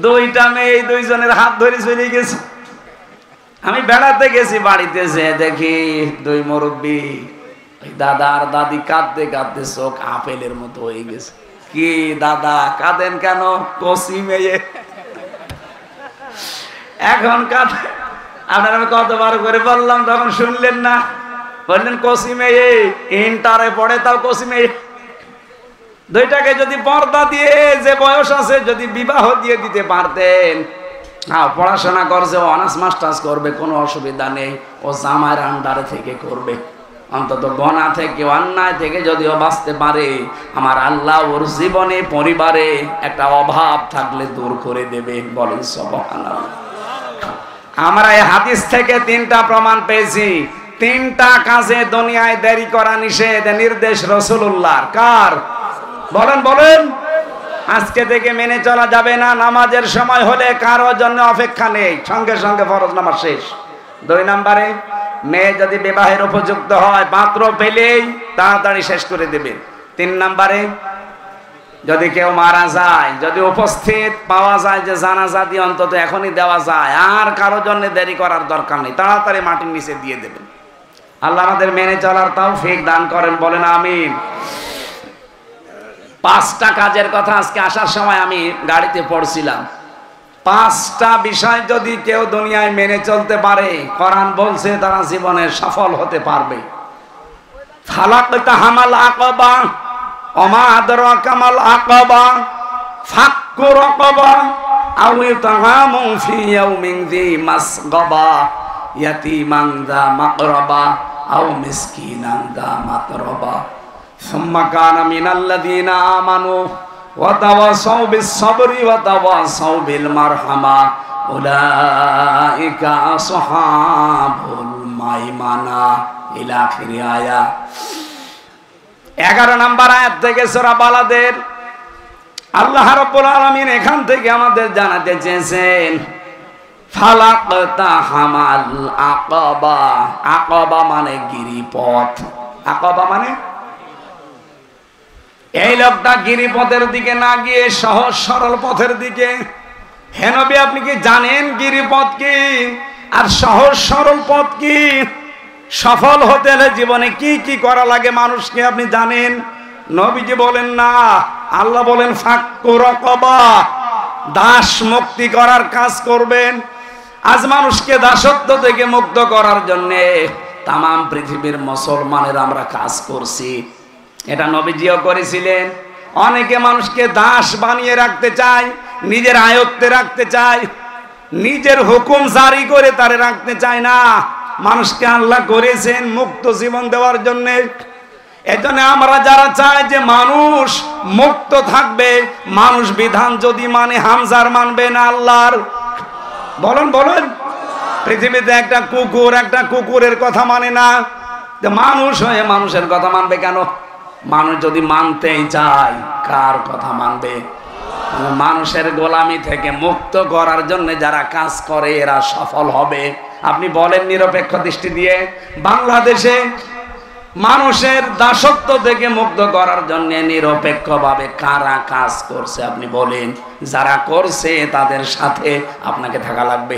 2টা মেয়ে 2জনের হাত ধরে চলে গেছে। আমি বেড়াতে গেছি, বাড়িতে যে দেখি 2 মুরব্বী দাদা আর দাদি কাঁদতে কাঁদতে চোখ আপেলের মতো হয়ে গেছে। কি দাদা কাঁদেন কেন? কষি মেয়ে। এখন কাঁদে। আপনার আমি কতবার করে বললাম, তখন শুনলেন না। বললেন কষি মেয়ে, ইন্টারে পড়ে তাও কষি মেয়ে। 2টাকে যদি পর্দা দিয়ে যে বয়স আছে যদি বিবাহ দিয়ে দিতে পারতেন। হ্যাঁ পড়াশোনা করছে, ও অনার্স মাস্টার্স করবে, কোনো অসুবিধা নেই। ও জামাইয়ের আন্ডারে থেকে করবে। অন্তত গোনা থেকে অন্যায় থেকে যদিও বাঁচতে পারে, আমার আল্লাহ ওর জীবনে পরিবারে একটা অভাব থাকলে দূর করে দেবে। বলেন সুবহানাল্লাহ। আমরা এই হাদিস থেকে 3টা প্রমাণ পেয়েছি। 3টা কাজে দুনিয়ায় দেরি করা নিষেধ, নির্দেশ রাসূলুল্লাহর। কার? বলেন বলেন। আজকে থেকে মেনে চলা যাবে না। নামাজের সময় হলে কারো জন্য অপেক্ষা নেই, সঙ্গে সঙ্গে ফরজ নামাজ শেষ। 2 নম্বরে মেয়ে যদি বিবাহের উপযুক্ত হয় পাত্র পেলেই তাড়াতাড়ি শেষ করে দেবেন। 3 নম্বরে যদি কেউ মারা যায়, যদি উপস্থিত পাওয়া যায় যে জানাজা দিয়ে অন্তত এখনই দেওয়া যায়, আর কারো জন্য দেরি করার দরকার নেই, তাড়াতাড়ি মাটির নিচে দিয়ে দেবেন। আল্লাহ আমাদের মেনে চলার তৌফিক দান করেন, বলেন আমিন। 5টা কাজের কথা আজকে আসার সময় আমি গাড়িতে পড়ছিলাম। 5টা বিষয় যদি কেউ দুনিয়ায় মেনে চলতে পারে, কোরআন বলছে তারা জীবনে সফল হতে পারবে। ফালাকতা হামাল আকাবা, ওমা আদরাকা মাল আকাবা, ফাক্কু রাকাবা, আও ইতআমু ফি ইয়াউমিন যী মাসগাবা, ইয়াতীমান যা মাকরাবা, আও মিসকিনান যা মাতরাবা, সুম্মা কানা মিনাল্লাযীনা আমানু ওয়া তাওয়াসাউ বিস-সাবরি ওয়া তাওয়াসাউ বিল মারহামা, উলাইকা আসহাবুল মাইমানা। ইলা আখিরি আয়াত। 11 নম্বর আয়াত থেকে সূরা বালাদের আল্লাহ রাব্বুল আলামিন এখান থেকে আমাদের জানাতে চেয়েছেন ফালাকতা হামাল আকাবা। আকাবা মানে গিরিপথ। আকাবা মানে এই লোকটা গিরিপথের দিকে না গিয়ে সহজ সরল পথের দিকে। হে নবী আপনি কি জানেন গিরিপথ কি আর সহজ সরল পথ কি? সফল হতে হলে জীবনে কি কি করা লাগে মানুষকে আপনি জানেন? নবীজি বলেন না, আল্লাহ বলেন ফাক্কু রাকাবা, দাস মুক্তি করার কাজ করবেন। আজ মানুষকে দাসত্ব থেকে মুক্ত করার জন্য তাম পৃথিবীর মুসলমানের আমরা কাজ করছি। এটা নবীজিও করেছিলেন। অনেকে মানুষকে দাস বানিয়ে রাখতে চায়, নিজের আয়ত্তে রাখতে চায়, নিজের হুকুম জারি করে তারে রাখতে চায় না। মানুষকে আল্লাহ করেছেন মুক্ত জীবন দেওয়ার জন্য। এজন্য আমরা যারা চাই যে মানুষ মুক্ত থাকবে, মানুষ বিধান যদি মানে হামজার মানবে না আল্লাহর। বলেন বলেন। পৃথিবীতে একটা কুকুরের কথা মানে না, যে মানুষ হয়ে মানুষের কথা মানবে কেন? মানুষ যদি মানতেই চায় কার কথা মানবে? মানুষের গোলামি থেকে মুক্ত করার জন্য যারা কাজ করে এরা সফল হবে। আপনি বলেন নিরপেক্ষ দৃষ্টি দিয়ে, বাংলাদেশে মানুষের দাসত্ব থেকে মুক্ত করার জন্য নিরপেক্ষভাবে কারা কাজ করছে আপনি বলেন? যারা করছে তাদের সাথে আপনাকে থাকা লাগবে।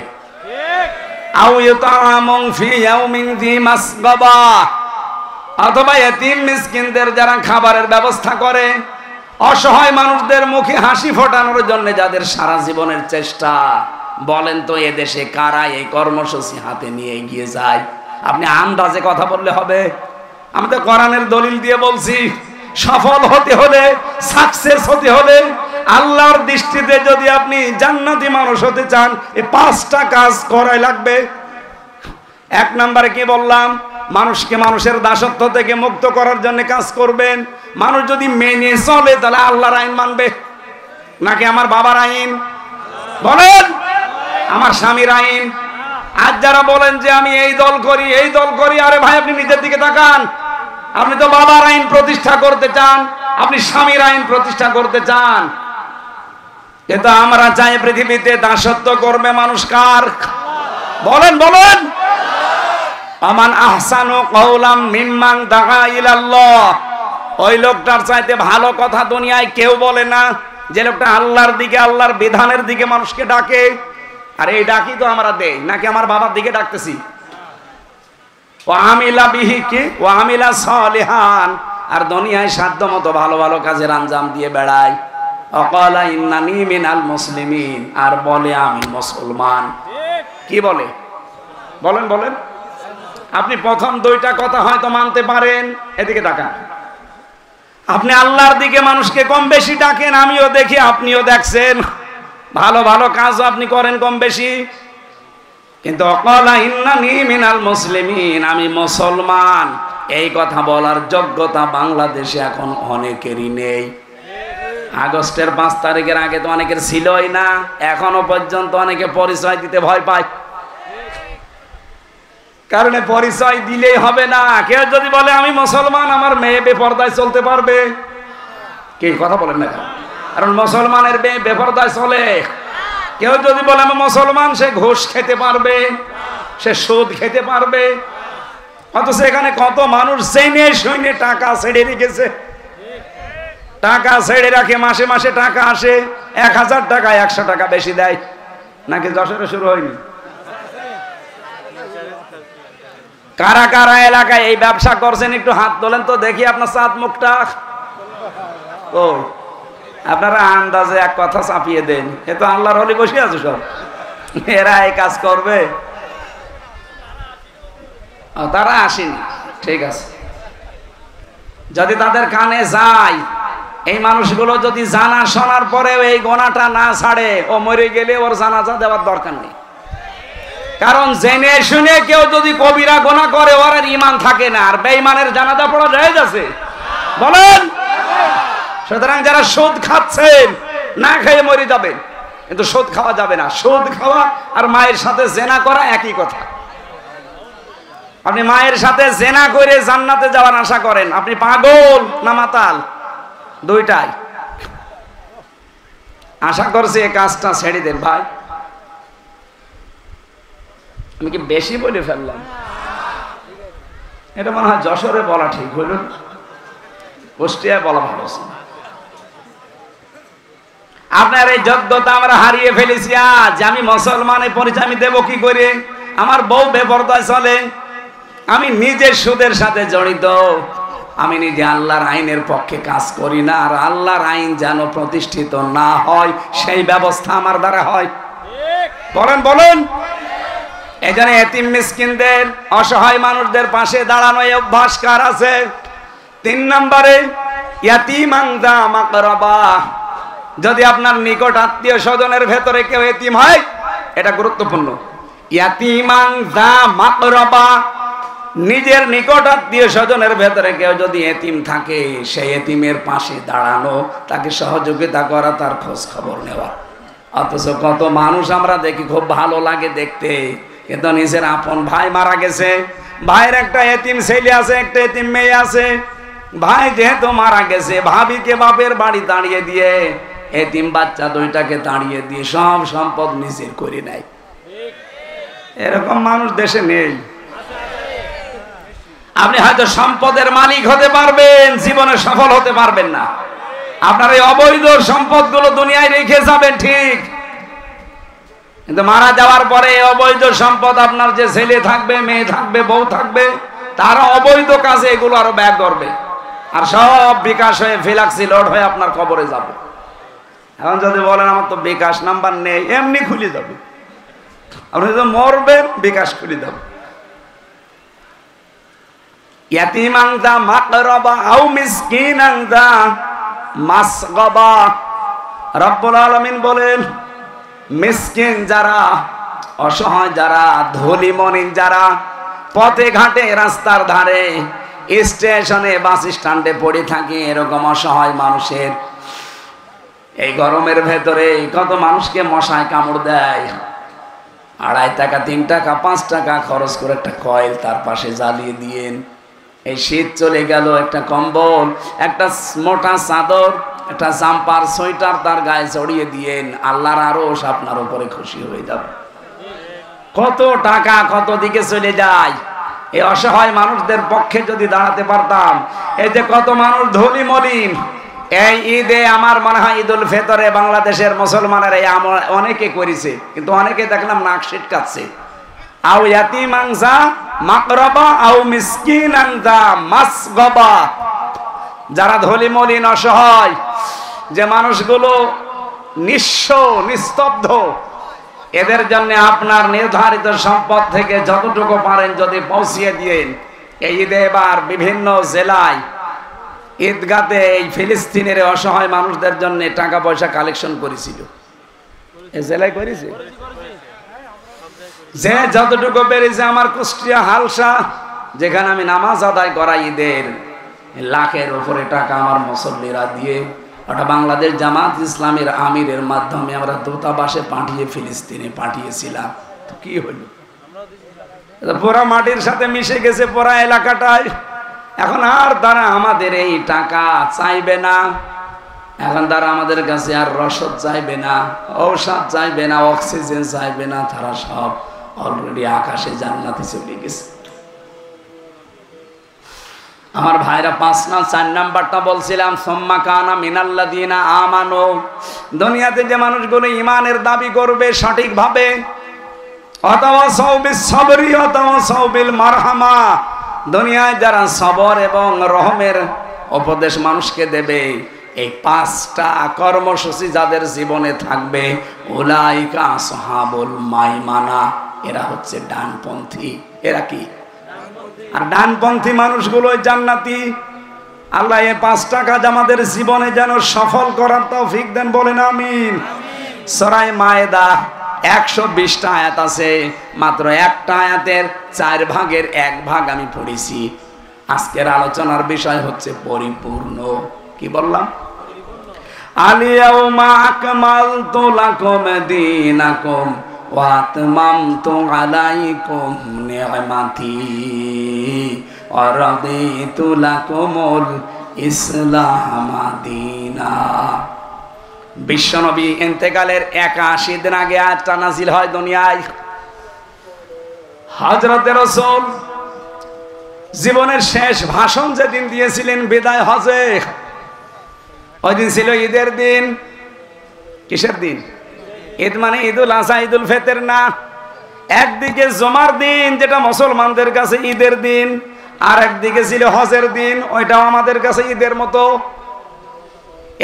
অথবা এতিম মিসকিনদের যারা খাবারের ব্যবস্থা করে, অসহায় মানুষদের মুখে হাসি ফোটানোর জন্য যাদের সারা জীবনের চেষ্টা, বলেন তো এদেশে কারা এই কর্মসূচি হাতে নিয়ে এগিয়ে যায়? আপনি আন্দাজে কথা বললে হবে? আমি তো কোরআনের দলিল দিয়ে বলছি, সফল হতে হলে, সাকসেস হতে হলে, আল্লাহর দৃষ্টিতে যদি আপনি জান্নাতি মানুষ হতে চান, এই 5টা কাজ করাই লাগবে। 1 নম্বরে কি বললাম? মানুষকে মানুষের দাসত্ব থেকে মুক্ত করার জন্য কাজ করবেন। মানুষ যদি মেনে চলে তাহলে আল্লাহর আইন মানবে, নাকি আমার বাবার আইন? বলেন, আমার স্বামীর আইন? আজ যারা বলেন যে আমি এই দল করি, এই দল করি, আরে ভাই আপনি নিজের দিকে তাকান। আপনি তো বাবার আইন প্রতিষ্ঠা করতে চান, আপনি স্বামীর আইন প্রতিষ্ঠা করতে চান। কিন্তু আমরা চাই পৃথিবীতে দাসত্ব করবে মানুষ কার? বলেন বলেন। আমান আহসানু কওলাম মিম্মান দাআ ইলাল্লাহ। ওই লোকটার চাইতে ভালো কথা দুনিয়ায় কেউ বলে না, যে লোকটা আল্লাহর দিকে, আল্লাহর বিধানের দিকে মানুষকে ডাকে। আর এই ডাকি তো আমরা দেই, নাকি আমার বাবার দিকে ডাকতেছি? ওয়া আমিলা বিহি কি ওয়া আমিলা সালিহান। আর দুনিয়ায় সাধ্য মতো ভালো ভালো কাজের আঞ্জাম দিয়ে বেড়ায়। অকালা ইন্নানি মিনাল মুসলিমিন, আর বলে আমি মুসলমান। কি বলে? বলেন বলেন। আপনি প্রথম 2টা কথা হয়তো মানতে পারেন, এদিকে তাকান। আপনি আল্লাহর দিকে মানুষকে কম বেশি ডাকেন, আমিও দেখি, আপনিও দেখছেন, ভালো ভালো কাজও আপনি করেন কম বেশি। কিন্তু অকালা ইন্নানি মিনাল মুসলিমিন, আমি মুসলমান, এই কথা বলার যোগ্যতা বাংলাদেশে এখন অনেকেরই নেই। আগস্টের 5 তারিখের আগে তো অনেকের ছিলই না, এখনো পর্যন্ত অনেকে পরিচয় দিতে ভয় পায়। কারণ পরিচয় দিলেই হবে না। কেউ যদি বলে আমি মুসলমান, আমার মেয়ে বেপরদায় চলতে পারবে? কি কথা বলেন না? কারণ মুসলমানের মেয়ে বেপরদায় চলে। কেউ যদি বলে আমি মুসলমান, সে ঘুষ খেতে পারবে, সে সুদ খেতে পারবে। অথচ এখানে কত মানুষ জেনে শুনে টাকা ছেড়ে রেখেছে, টাকা ছেড়ে রাখে, মাসে মাসে টাকা আসে, 1000 টাকা 100 টাকা বেশি দেয়। নাকি যশোরে শুরু হয়নি? কারা কারা এলাকায় এই ব্যবসা করছেন একটু হাত তোলেন তো দেখি আপনার চাঁদ মুখটা। ও আপনারা আন্দাজে এক কথা চাপিয়ে দেন, এ তো আল্লাহর ওলি বসে আছে সব, এরা এই কাজ করবে? তারা আসেনি, ঠিক আছে। যদি তাদের কানে যায়, এই মানুষগুলো যদি জানা শোনার পরেও এই গোনাটা না ছাড়ে, ও মরে গেলে ওর জানাজা দেওয়ার দরকার নেই। কারণ জেনে শুনে কেউ যদি কবিরা গোনা করে, ওর আর ঈমান থাকে না। আর বেঈমানের জানাজা পড়া জায়েজ আছে? বলেন। সুতরাং যারা সুদ খাচ্ছেন, না খেয়ে মরে যাবেন, কিন্তু সুদ খাওয়া যাবে না। সুদ খাওয়া আর মায়ের সাথে জেনা করা একই কথা। আপনি মায়ের সাথে জেনা করে জান্নাতে যাওয়ার আশা করেন, আপনি পাগল না মাতাল? 2টাই। আশা করছি এই কাজটা ছেড়ে দেন ভাই। আমি কি বেশি বলে ফেললাম? এটা মনে হয় যশোরে বলা ঠিক হইল, কুষ্টিয়ায় বলা ভালো। আপনার এই যোগ্যতা আমরা হারিয়ে ফেলেছি। আজ আমি মুসলমানের পরিচয় আমি দেবো কি করে? আমার বউ বেপরদায় চলে, আমি নিজে সুদের সাথে জড়িত, আমি নিজে আল্লাহর আইনের পক্ষে কাজ করি না। আর আল্লাহর আইন যেন প্রতিষ্ঠিত না হয়, সেই ব্যবস্থা আমার দ্বারা হয়। বলেন বলেন। এখানে এতিম মিসকিনদের, অসহায় মানুষদের পাশে দাঁড়ানো এই অভ্যাস কার আছে? 3 নম্বরে ইয়াতীমান যা মাকরাবা। যদি আপনার নিকট আত্মীয় স্বজনের ভেতরে কেউ এতিম হয়, এটা গুরুত্বপূর্ণ। ইয়াতীমান যা মাকরাবা, নিজের নিকট আত্মীয় স্বজনের ভেতরে কেউ যদি এতিম থাকে, সেই এতিমের পাশে দাঁড়ানো, তাকে সহযোগিতা করা, তার খোঁজ খবর নেওয়া। অথচ কত মানুষ আমরা দেখি, খুব ভালো লাগে দেখতে, কিন্তু নিজের আপন ভাই মারা গেছে, ভাইয়ের একটা এতিম ছেলে আছে, একটা এতিম মেয়ে আছে, ভাই যেহেতু মারা গেছে, ভাবিকে বাপের বাড়ি দাঁড়িয়ে দিয়ে, এতিম বাচ্চা 2টাকে দাঁড়িয়ে দিয়ে সব সম্পদ নিজের করে নেয়। এরকম মানুষ দেশে নেই। আপনি হয়তো সম্পদের মালিক হতে পারবেন, জীবনে সফল হতে পারবেন না। আপনার এই অবৈধ সম্পদগুলো দুনিয়ায় রেখে যাবেন ঠিক, কিন্তু মারা যাওয়ার পরে অবৈধ সম্পদ আপনার যে ছেলে থাকবে, মেয়ে থাকবে, বউ থাকবে, তারা অবৈধ কাজে এগুলো আরো ব্যয় করবে, আর সব বিকাশ হয়ে ফিলাক্সি লোড হয়ে আপনার কবরে যাবে। এখন যদি বলেন আমার তো বিকাশ নাম্বার নেই, এমনি খুলে যাবে। আপনি যদি মরবেন, বিকাশ খুলে যাবে। ইয়াতিমাং দা মাকরাবা আও মিসকিনাং দা মাসগাবা। রব্বুল আলামিন বলেন, মিসকিন যারা, অসহায় যারা, ধনী মনিন যারা, পথে ঘাটে, রাস্তার ধারে, স্টেশনে, বাস স্ট্যান্ডে পড়ে থাকে, এরকম অসহায় মানুষের এই গরমের ভেতরে কত মানুষকে মশায় কামড় দেয়। 2.5 টাকা, 3 টাকা, 5 টাকা খরচ করে একটা কয়েল তার পাশে জ্বালিয়ে দিয়েন। এই শীত চলে গেল, একটা কম্বল, একটা মোটা চাদর, একটা জাম্পার, সোয়েটার তার গায়ে জড়িয়ে দিয়েন। আল্লাহর আরশ আপনার উপরে খুশি হয়ে যাবে। কত টাকা কত দিকে চলে যায়। এই অসহায় মানুষদের পক্ষে যদি দাঁড়াতে পারতাম। এই যে কত মানুষ ধনী মলিন, এই ঈদে আমার মনে হয় ঈদুল ফিতরে বাংলাদেশের মুসলমানেরা অনেকে করেছে, কিন্তু অনেকে দেখলাম নাক সিটকাচ্ছে। আও ইয়াতিমাং যা মাকরাবা আও মিসকিনাং যা মাসগাবা। যারা ধনী মলিন অসহায়, যে মানুষগুলো নিঃস্ব নিস্তব্ধ, এদের জন্য আপনার নির্ধারিত সম্পদ থেকে যতটুকু পারেন যদি পৌঁছিয়ে দিয়েন। এই ঈদে এবার বিভিন্ন জেলায় ঈদগাতে এই ফিলিস্তিনের অসহায় মানুষদের জন্য টাকা পয়সা কালেকশন করেছিল। এই জেলায় করেছে, যে যতটুকু পেরেছে। আমার কুষ্টিয়া হালসা, যেখানে আমি নামাজ আদায় করা ঈদের, লাখের উপরে টাকা আমার মুসল্লিরা দিয়ে, ওটা বাংলাদেশ জামাত ইসলামের আমিরের মাধ্যমে আমরা দূতাবাসে পাঠিয়ে ফিলিস্তিনে পাঠিয়েছিলাম। তো কি হলো, পুরা মাটির সাথে মিশে গেছে পুরা এলাকাটায়। এখন আর তারা আমাদের এই টাকা চাইবে না, এখন তারা আমাদের কাছে আর রসদ চাইবে না, ঔষধ চাইবে না, অক্সিজেন চাইবে না। তারা সব অলরেডি আকাশে জান্নাতে চলে গেছে। আমার ভাইরা 5 না 4 নাম্বারটা বলছিলাম, সুম্মা কানা মিনাল্লাযিনা আমানু। দুনিয়াতে যে মানুষগুলো ঈমানের দাবি করবে সঠিকভাবে, ওয়াতাওয়াসাউ বিস-সাবরি ওয়াতাওয়াসাউ বিল মারহামা, দুনিয়ায় যারা সবর এবং রহমের উপদেশ মানুষকে দেবে, এই 5টা কর্মসূচি যাদের জীবনে থাকবে, উলাইকা আসহাবুল মাইমানা, এরা হচ্ছে ডানপন্থী। এরা কি? আর ডানপন্থী মানুষগুলো জান্নাতি। আল্লাহ এই 5টা কাজ আমাদের জীবনে যেন সফল করার তৌফিক দেন, বলেন আমিন। সূরা মায়েদা 120টা আয়াত আছে, মাত্র একটা আয়াতের 4 ভাগের 1 ভাগ আমি পড়েছি। আজকের আলোচনার বিষয় হচ্ছে পরিপূর্ণ। কি বললাম? আলিয়াউমা আকমালতু লাকুম দীনাকুম ওয়া আতমামতু আলাইকুম নি'মাতি ওয়া রাদিতু লাকুমুল ইসলাম দীনা। বিশ্বনবী ইন্তেকালের 81 দিন আগে আয়াতটা নাযিল হয় দুনিয়ায়। হযরত রাসূল জীবনের শেষ ভাষণ যেদিন দিয়েছিলেন বিদায় হজে, ওই দিন ছিল ঈদের দিন। কিসের দিন? ঈদ মানে ঈদুল আযহা, ঈদুল ফিতর না। একদিকে জুমার দিন, যেটা মুসলমানদের কাছে ঈদের দিন, আর একদিকে ছিল হজের দিন, ওইটাও আমাদের কাছে ঈদের মতো।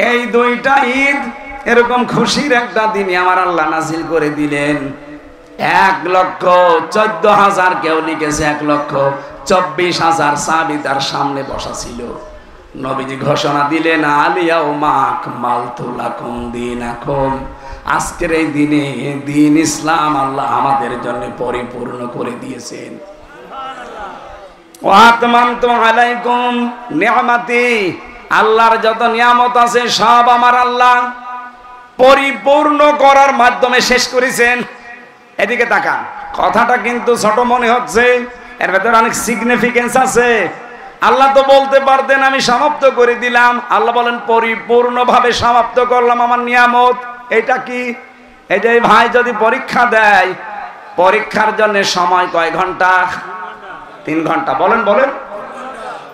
এই 2টা ঈদ এরকম খুশির একটা দিনে আমার আল্লাহ নাজিল করে দিলেন। 1,14,000, কেউ লিখেছে 1,24,000 সাহাবী তার সামনে বসা ছিল। নবীজি ঘোষণা দিলেন, আলিয়াউমা আকমালতু লাকুম দীনাকুম, আজকের এই দিনে দ্বীন ইসলাম আল্লাহ আমাদের জন্য পরিপূর্ণ করে দিয়েছেন। ওয়া আতমামতু আলাইকুম নি'মাতি, আল্লাহর যত নিয়ামত আছে সব আমার আল্লাহ পরিপূর্ণ করার মাধ্যমে শেষ করেছেন। এদিকে তাকান, কথাটা কিন্তু ছোট মনে হচ্ছে, এর ভেতরে অনেক সিগনিফিকেন্স আছে। আল্লাহ তো বলতে পারতেন আমি সমাপ্ত করে দিলাম, আল্লাহ বলেন পরিপূর্ণভাবে সমাপ্ত করলাম আমার নিয়ামত। এটা কি? এই যে ভাই যদি পরীক্ষা দেয়, পরীক্ষার জন্য সময় কয় ঘন্টা? 3 ঘন্টা। বলেন বলেন,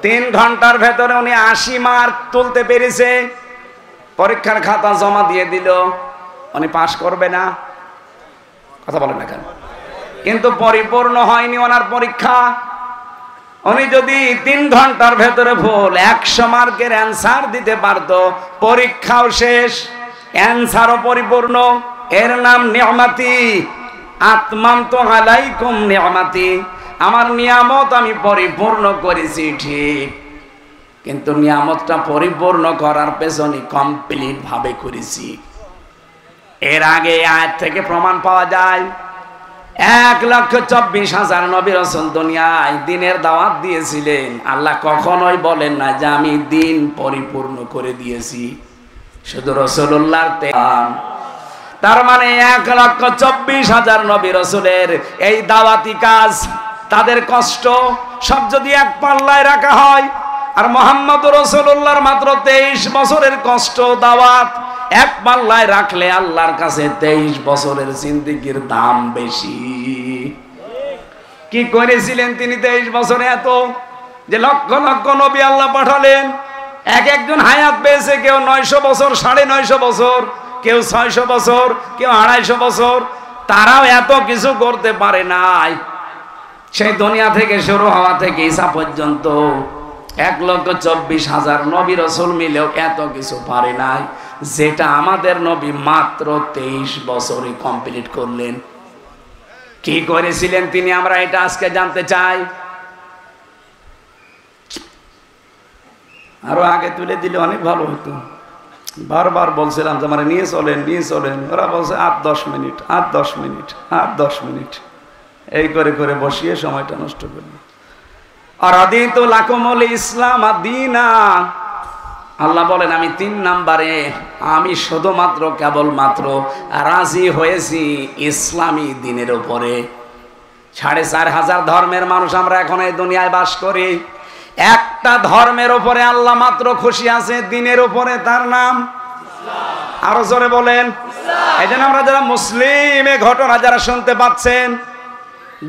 3 ঘন্টার ভেতরে উনি 80 মার্ক তুলতে পেরেছে। পরীক্ষার খাতা জমা দিয়ে দিল, উনি পাস করবে না? কথা বলেন না কেন? কিন্তু পরিপূর্ণ হয়নি ওনার পরীক্ষা। উনি যদি 3 ঘন্টার ভেতরে ভুল 100 মার্কের অ্যান্সার দিতে পারত, পরীক্ষাও শেষ, অ্যান্সারও পরিপূর্ণ। এর নাম নিয়ামতি। আতমামতু আলাইকুম নিয়ামতি, আমার নিয়ামত আমি পরিপূর্ণ করেছি ঠিক, কিন্তু নিয়ামতটা পরিপূর্ণ করার পেছনে কমপ্লিট ভাবে করেছি। এর আগে আয়াত থেকে প্রমাণ পাওয়া যায় 1,24,000 নবী রাসূল দুনিয়ায় দিনের দাওয়াত দিয়েছিলেন। আল্লাহ কখনোই বলেন না যে আমি দিন পরিপূর্ণ করে দিয়েছি, শুধু রাসূলুল্লাহর তেয়াম। তার মানে 1,24,000 নবী রাসূলের এই দাওয়াতি কাজ, তাদের কষ্ট সব যদি এক পাল্লায় রাখা হয়, আর মুহাম্মদ রাসূলুল্লাহর মাত্র 23 বছরের কষ্ট দাওয়াত এক পাল্লায় রাখলে আল্লাহর কাছে 23 বছরের জিন্দেগির দাম বেশি। কি করেছিলেন তিনি 23 বছরে? এত যে লক্ষ লক্ষ নবী আল্লাহ পাঠালেন, এক একজন হায়াত পেয়েছে, কেউ 900 বছর, 950 বছর, কেউ 600 বছর, কেউ 250 বছর। তারাও এত কিছু করতে পারে নাই। সেই দুনিয়া থেকে শুরু হওয়া থেকে ঈসা পর্যন্ত 1,24,000 নবী রাসূল মিলেও এত কিছু পারে নাই, যেটা আমাদের নবী মাত্র 23 বছরে কমপ্লিট করলেন। কি করেছিলেন তিনি, আমরা এটা আজকে জানতে চাই। আরো আগে তুলে দিলে অনেক ভালো হতো। বারবার বলছিলাম যে আমার নিয়ে চলেন, নিয়ে চলেন। ওরা বলছে 8-10 মিনিট, 8-10 মিনিট, 8-10 মিনিট, এই করে করে বসিয়ে সময়টা নষ্ট করল। আর আদিতু লাকুমুল ইসলাম দীনা, আল্লাহ বলেন আমি 3 নম্বরে আমি শুধুমাত্র কেবলমাত্র রাজি হয়েছি ইসলামী দিনের উপরে। 4,500 ধর্মের মানুষ আমরা এখন এই দুনিয়ায় বাস করি, একটা ধর্মের উপরে আল্লাহ মাত্র খুশি আছে, দিনের উপরে, তার নাম ইসলাম। আরো জোরে বলেন ইসলাম। এই জন্য আমরা যারা মুসলিম, এই ঘটনা যারা শুনতে পাচ্ছেন,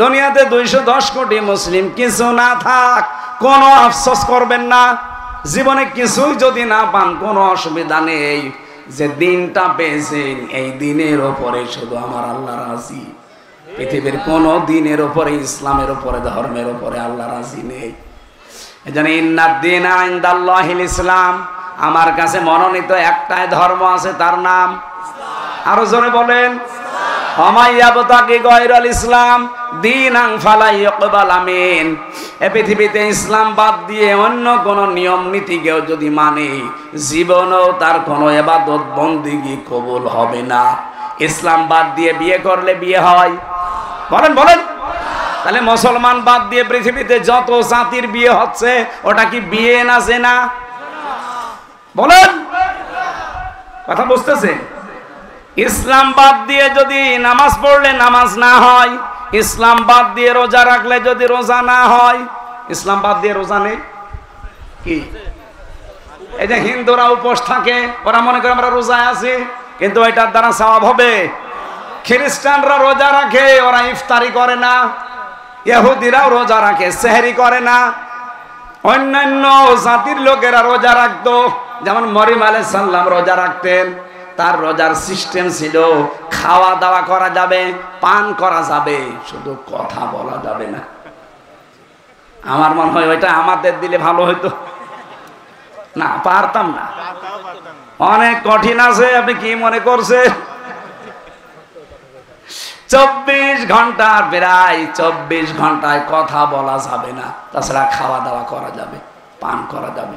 দুনিয়াতে 210 কোটি মুসলিম, কিছু না থাক কোনো আফসোস করবেন না। জীবনে কিছুই যদি না পান কোনো অসুবিধা নেই, যে দিনটা পেয়েছেন এই দিনের উপরে শুধু আমার আল্লাহ রাজি। পৃথিবীর কোন দিনের উপরে, ইসলামের উপরে, ধর্মের উপরে আল্লাহ রাজি নেই। এজন্য ইন্নাদ দীনা ইনদাল্লাহিল ইসলাম, আমার কাছে মনোনীত একটাই ধর্ম আছে, তার নাম ইসলাম। আরো জোরে বলেন ইসলাম দীনান ফালা ইউকবাল মিন। এই পৃথিবীতে ইসলাম বাদ দিয়ে অন্য কোন নিয়ম নীতি কেউ যদি মানে, জীবনেও তার কোনো ইবাদত বন্দেগী কবুল হবে না। ইসলাম বাদ দিয়ে বিয়ে করলে বিয়ে হয়? বলেন বলেন। তাহলে মুসলমান বাদ দিয়ে পৃথিবীতে যত জাতির বিয়ে হচ্ছে, ওটা কি বিয়ে না জেনা? বলেন, কথা বুঝতেছে? ইসলাম বাদ দিয়ে যদি নামাজ পড়লে নামাজ না হয়, ইসলাম বাদ দিয়ে রোজা রাখলে যদি রোজা না হয়, ইসলাম বাদ দিয়ে রোজা নেই কি? এই যে হিন্দুরা উপোস থাকে, ওরা মনে করে আমরা রোজায় আছি, কিন্তু এটার দ্বারা সওয়াব হবে। খ্রিস্টানরা রোজা রাখে, ওরা ইফতারি করে না। ইহুদিরাও রোজা রাখে, সেহরি করে না। অন্যান্য জাতির লোকেরা রোজা রাখতো, যেমন মরিয়ম আলাইহিস সালাম রোজা রাখতেন। তার রোজার সিস্টেম ছিল খাওয়া দাওয়া করা যাবে, পান করা যাবে, শুধু কথা বলা যাবে না। আমার মনে হয় ওইটা আমাদের দিলে ভালো হইতো না, পারতাম না, অনেক কঠিন আছে। আপনি কি মনে করছেন? 24 ঘন্টার প্রায় 24 ঘন্টায় কথা বলা যাবে না, তাছাড়া খাওয়া দাওয়া করা যাবে, পান করা যাবে।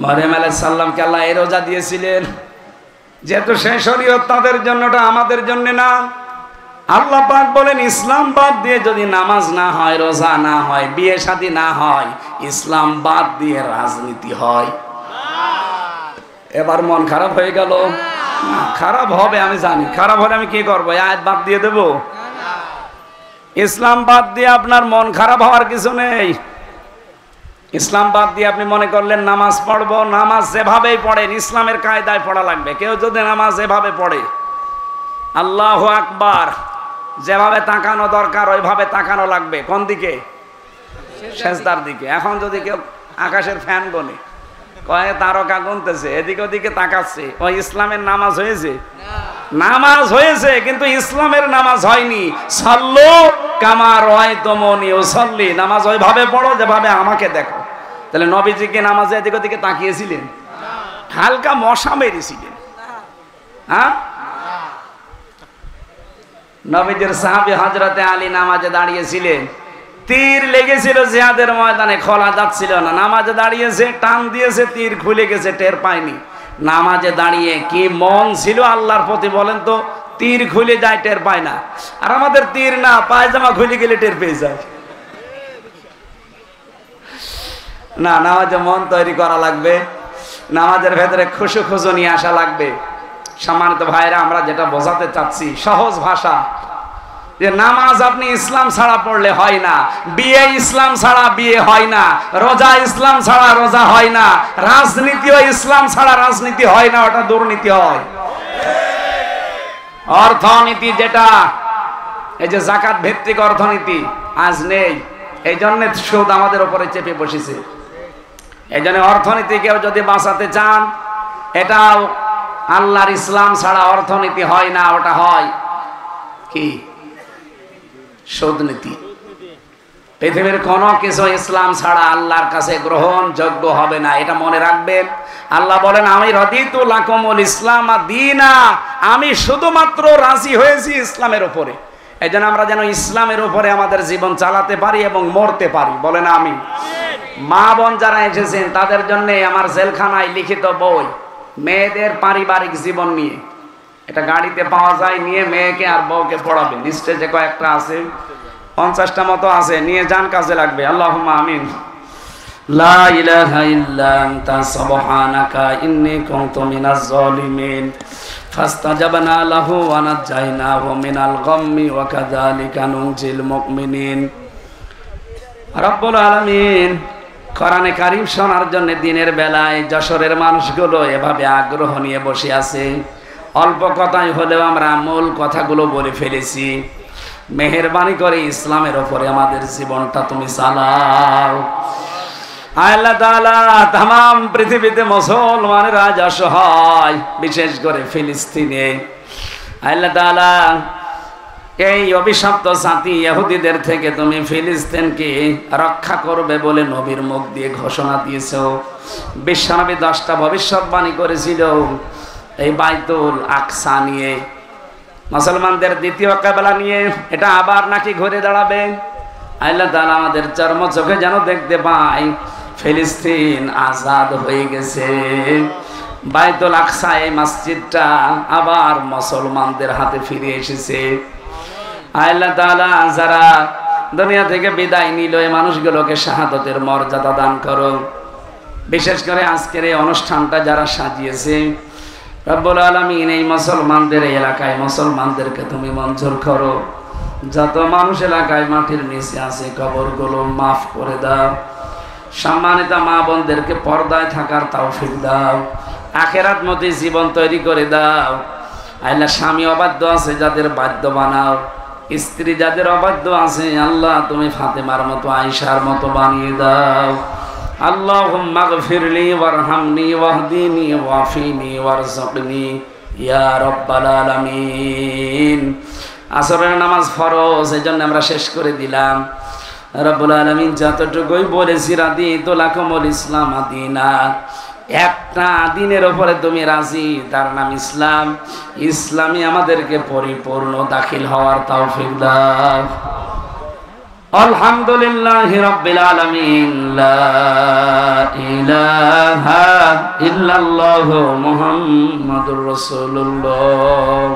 মরিয়ম আলাইহিস সালামকে আল্লাহ এই রোজা দিয়েছিলেন, যেহেতু সেই শরীয়ত তাদের জন্য, ওটা আমাদের জন্য না। আল্লাহ পাক বলেন ইসলাম বাদ দিয়ে যদি নামাজ না হয়, রোজা না হয়, বিয়ে শাদী না হয়, ইসলাম বাদ দিয়ে রাজনীতি হয়। এবার মন খারাপ হয়ে গেল? খারাপ হবে, আমি জানি। খারাপ হলে আমি কি করবো? আয়াত বাদ দিয়ে দেব? ইসলাম বাদ দিয়ে আপনার মন খারাপ হওয়ার কিছু নেই। ইসলাম বাদ দিয়ে আপনি মনে করলেন নামাজ পড়বো, নামাজ যেভাবেই পড়েন, ইসলামের কায়দায় পড়া লাগবে। কেউ যদি নামাজ এভাবে পড়ে, আল্লাহু আকবার, যেভাবে তাকানো দরকার ওইভাবে তাকানো লাগবে। কোন দিকে? সেজদার দিকে। এখন যদি কেউ আকাশের ফ্যান গনে, কয়ে তারকা গুনতেছে, এদিকে ওদিকে তাকাচ্ছে, ওই ইসলামের নামাজ হয়েছে? নামাজ হয়েছে, কিন্তু ইসলামের নামাজ হয়নি। সাল্লু কামা রাআইতুমুনি উসাল্লি, নামাজ ওইভাবে পড়ো যেভাবে আমাকে দেখো। তাহলে নবীজিকে নামাজে এদিকে ওদিকে তাকিয়েছিলেন? হালকা মশা মেরেছিলেন? হ্যাঁ, নবীজির সাহাবী হযরতে আলী নামাজে দাঁড়িয়েছিলেন, তীর লেগেছিল জিহাদের ময়দানে, খোলা যাচ্ছিল না, নামাজে দাঁড়িয়েছে, টান দিয়েছে, তীর খুলে গেছে, টের পায়নি। নামাজে দাঁড়িয়ে কি মন ছিল আল্লাহর প্রতি বলেন তো, তীর খুলে যায় টের পায় না। আর আমাদের তীর না, পায়জামা খুলে গেলে টের পেয়ে যায়। না, নামাজে মন তৈরি করা লাগবে, নামাজের ভেতরে খুশু খুশু নিয়ে আসা লাগবে। সম্মানিত ভাইরা, আমরা যেটা বোঝাতে চাচ্ছি সহজ ভাষা, যে নামাজ আপনি ইসলাম ছাড়া পড়লে হয় না, বিয়ে ইসলাম ছাড়া বিয়ে হয় না, রোজা ইসলাম ছাড়া রোজা হয় না, রাজনীতিও ইসলাম ছাড়া রাজনীতি হয় না, ওটা দুর্নীতি হয়। অর্থনীতি যেটা, এই যে জাকাত ভিত্তিক অর্থনীতি আজ নেই, এই জন্য সুদ আমাদের উপরে চেপে বসেছে। এই জন্য অর্থনীতিকেও যদি বাঁচাতে চান, এটাও আল্লাহর ইসলাম ছাড়া অর্থনীতি হয় না, ওটা হয় কি? সুদনীতি। পৃথিবীর কোনো কিছু ইসলাম ছাড়া আল্লাহর কাছে গ্রহণযোগ্য হবে না, এটা মনে রাখবেন। আল্লাহ বলেন, আমি রাদিতু লাকুমুল ইসলাম দীনা, আমি শুধুমাত্র রাজি হয়েছি ইসলামের উপরে। এই জন্য আমরা যেন ইসলামের উপরে আমাদের জীবন চালাতে পারি এবং মরতে পারি, বলেন আমি। মা বোন যারা এসেছেন তাদের জন্য আমার জেলখানায় লিখিত বই, মেয়েদের পারিবারিক জীবন নিয়ে, এটা গাড়িতে পাওয়া যায়, নিয়ে মেয়েকে আর বউকে পড়াবেন। স্টেজে কয়েকটা আছে, 50টা মতো আছে, নিয়ে যান, কাজে লাগবে। আল্লাহুম্মা আমিন। লা ইলাহা ইল্লা আনতা সুবহানাকা ইন্নী কুনতু মিনাজ জালিমিন ফাস্তাজাবনা লাহু ওয়া নাজাইনাহু মিনাল গাম্মি ওয়া কাযালিকা নুনজিল মুমিনিন। রব্বুল আলামিন কোরআনে কারীম শোনার জন্য দিনের বেলায় যশোরের মানুষগুলো এভাবে আগ্রহ নিয়ে বসে আছে। অল্প কথাই হলেও আমরা মূল কথাগুলো বলে ফেলেছি। মেহেরবানি করে ইসলামের ওপরে আমাদের জীবনটা তুমি চালাও। আল্লাহ তাআলা तमाम পৃথিবীতে মুসলমানের আজ অসহায়, বিশেষ করে ফিলিস্তিনে। আল্লাহ তাআলা এই অভিশপ্ত জাতি ইহুদিদের থেকে তুমি ফিলিস্তিনকে রক্ষা করবে বলে নবীর মুখ দিয়ে ঘোষণা দিয়েছো। বিশ্বনবী 10টা ভবিষ্যৎবাণী করেছিল এই বাইতুল আকসা নিয়ে, মুসলমানদের দ্বিতীয় কাবেলা নিয়ে। এটা আবার নাকি ঘুরে দাঁড়াবে। আল্লাহ তাআলা আমাদের চর্ম চোখে যেন দেখতে পাই ফিলিস্তিন আজাদ হয়ে গেছে। বাইতুল আকসা এই মসজিদটা আবার মুসলমানদের হাতে ফিরে এসেছে। আল্লাহ তাআলা যারা দুনিয়া থেকে বিদায় নিল, এই মানুষগুলোকে শাহাদাতের মর্যাদা দান করো। বিশেষ করে আজকের এই অনুষ্ঠানটা যারা সাজিয়েছে, রব্বুল আলামিন এই মুসলমানদের এলাকায় মুসলমানদেরকে তুমি মঞ্জুর করো। যত মানুষ এলাকায় মাটির নিচে আছে কবরগুলো মাফ করে দাও। সম্মানিত মা বোনদেরকে পর্দায় থাকার তৌফিক দাও। আখিরাতমুখী জীবন তৈরি করে দাও। আল্লাহ স্বামী অবাধ্য আছে যাদের বাধ্য বানাও, স্ত্রী যাদের অবাধ্য আছে আল্লাহ তুমি ফাতেমার মতো আয়েশার মতো বানিয়ে দাও। আল্লাহুম্মা গফিরলি ওয়ারহামনি ওয়াহদিনি ওয়াফিনি ওয়ারযুকনি ইয়া রাব্বাল আলামিন। আসরের নামাজ ফরজ, এজন্য আমরা শেষ করে দিলাম। রব্বুল আলামিন যতটুকুই বলেছি রাদিতু লাকুমুল ইসলাম দীনা, একটা দিনের উপরে তুমি রাজি, তার নাম ইসলাম। ইসলামই আমাদেরকে পরিপূর্ণ দাখিল হওয়ার তৌফিক দাও। আলহামদুলিল্লাহি রাব্বিল আলামিন। লা ইলাহা ইল্লাল্লাহু মুহাম্মাদুর রাসূলুল্লাহ।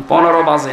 15 বাজে।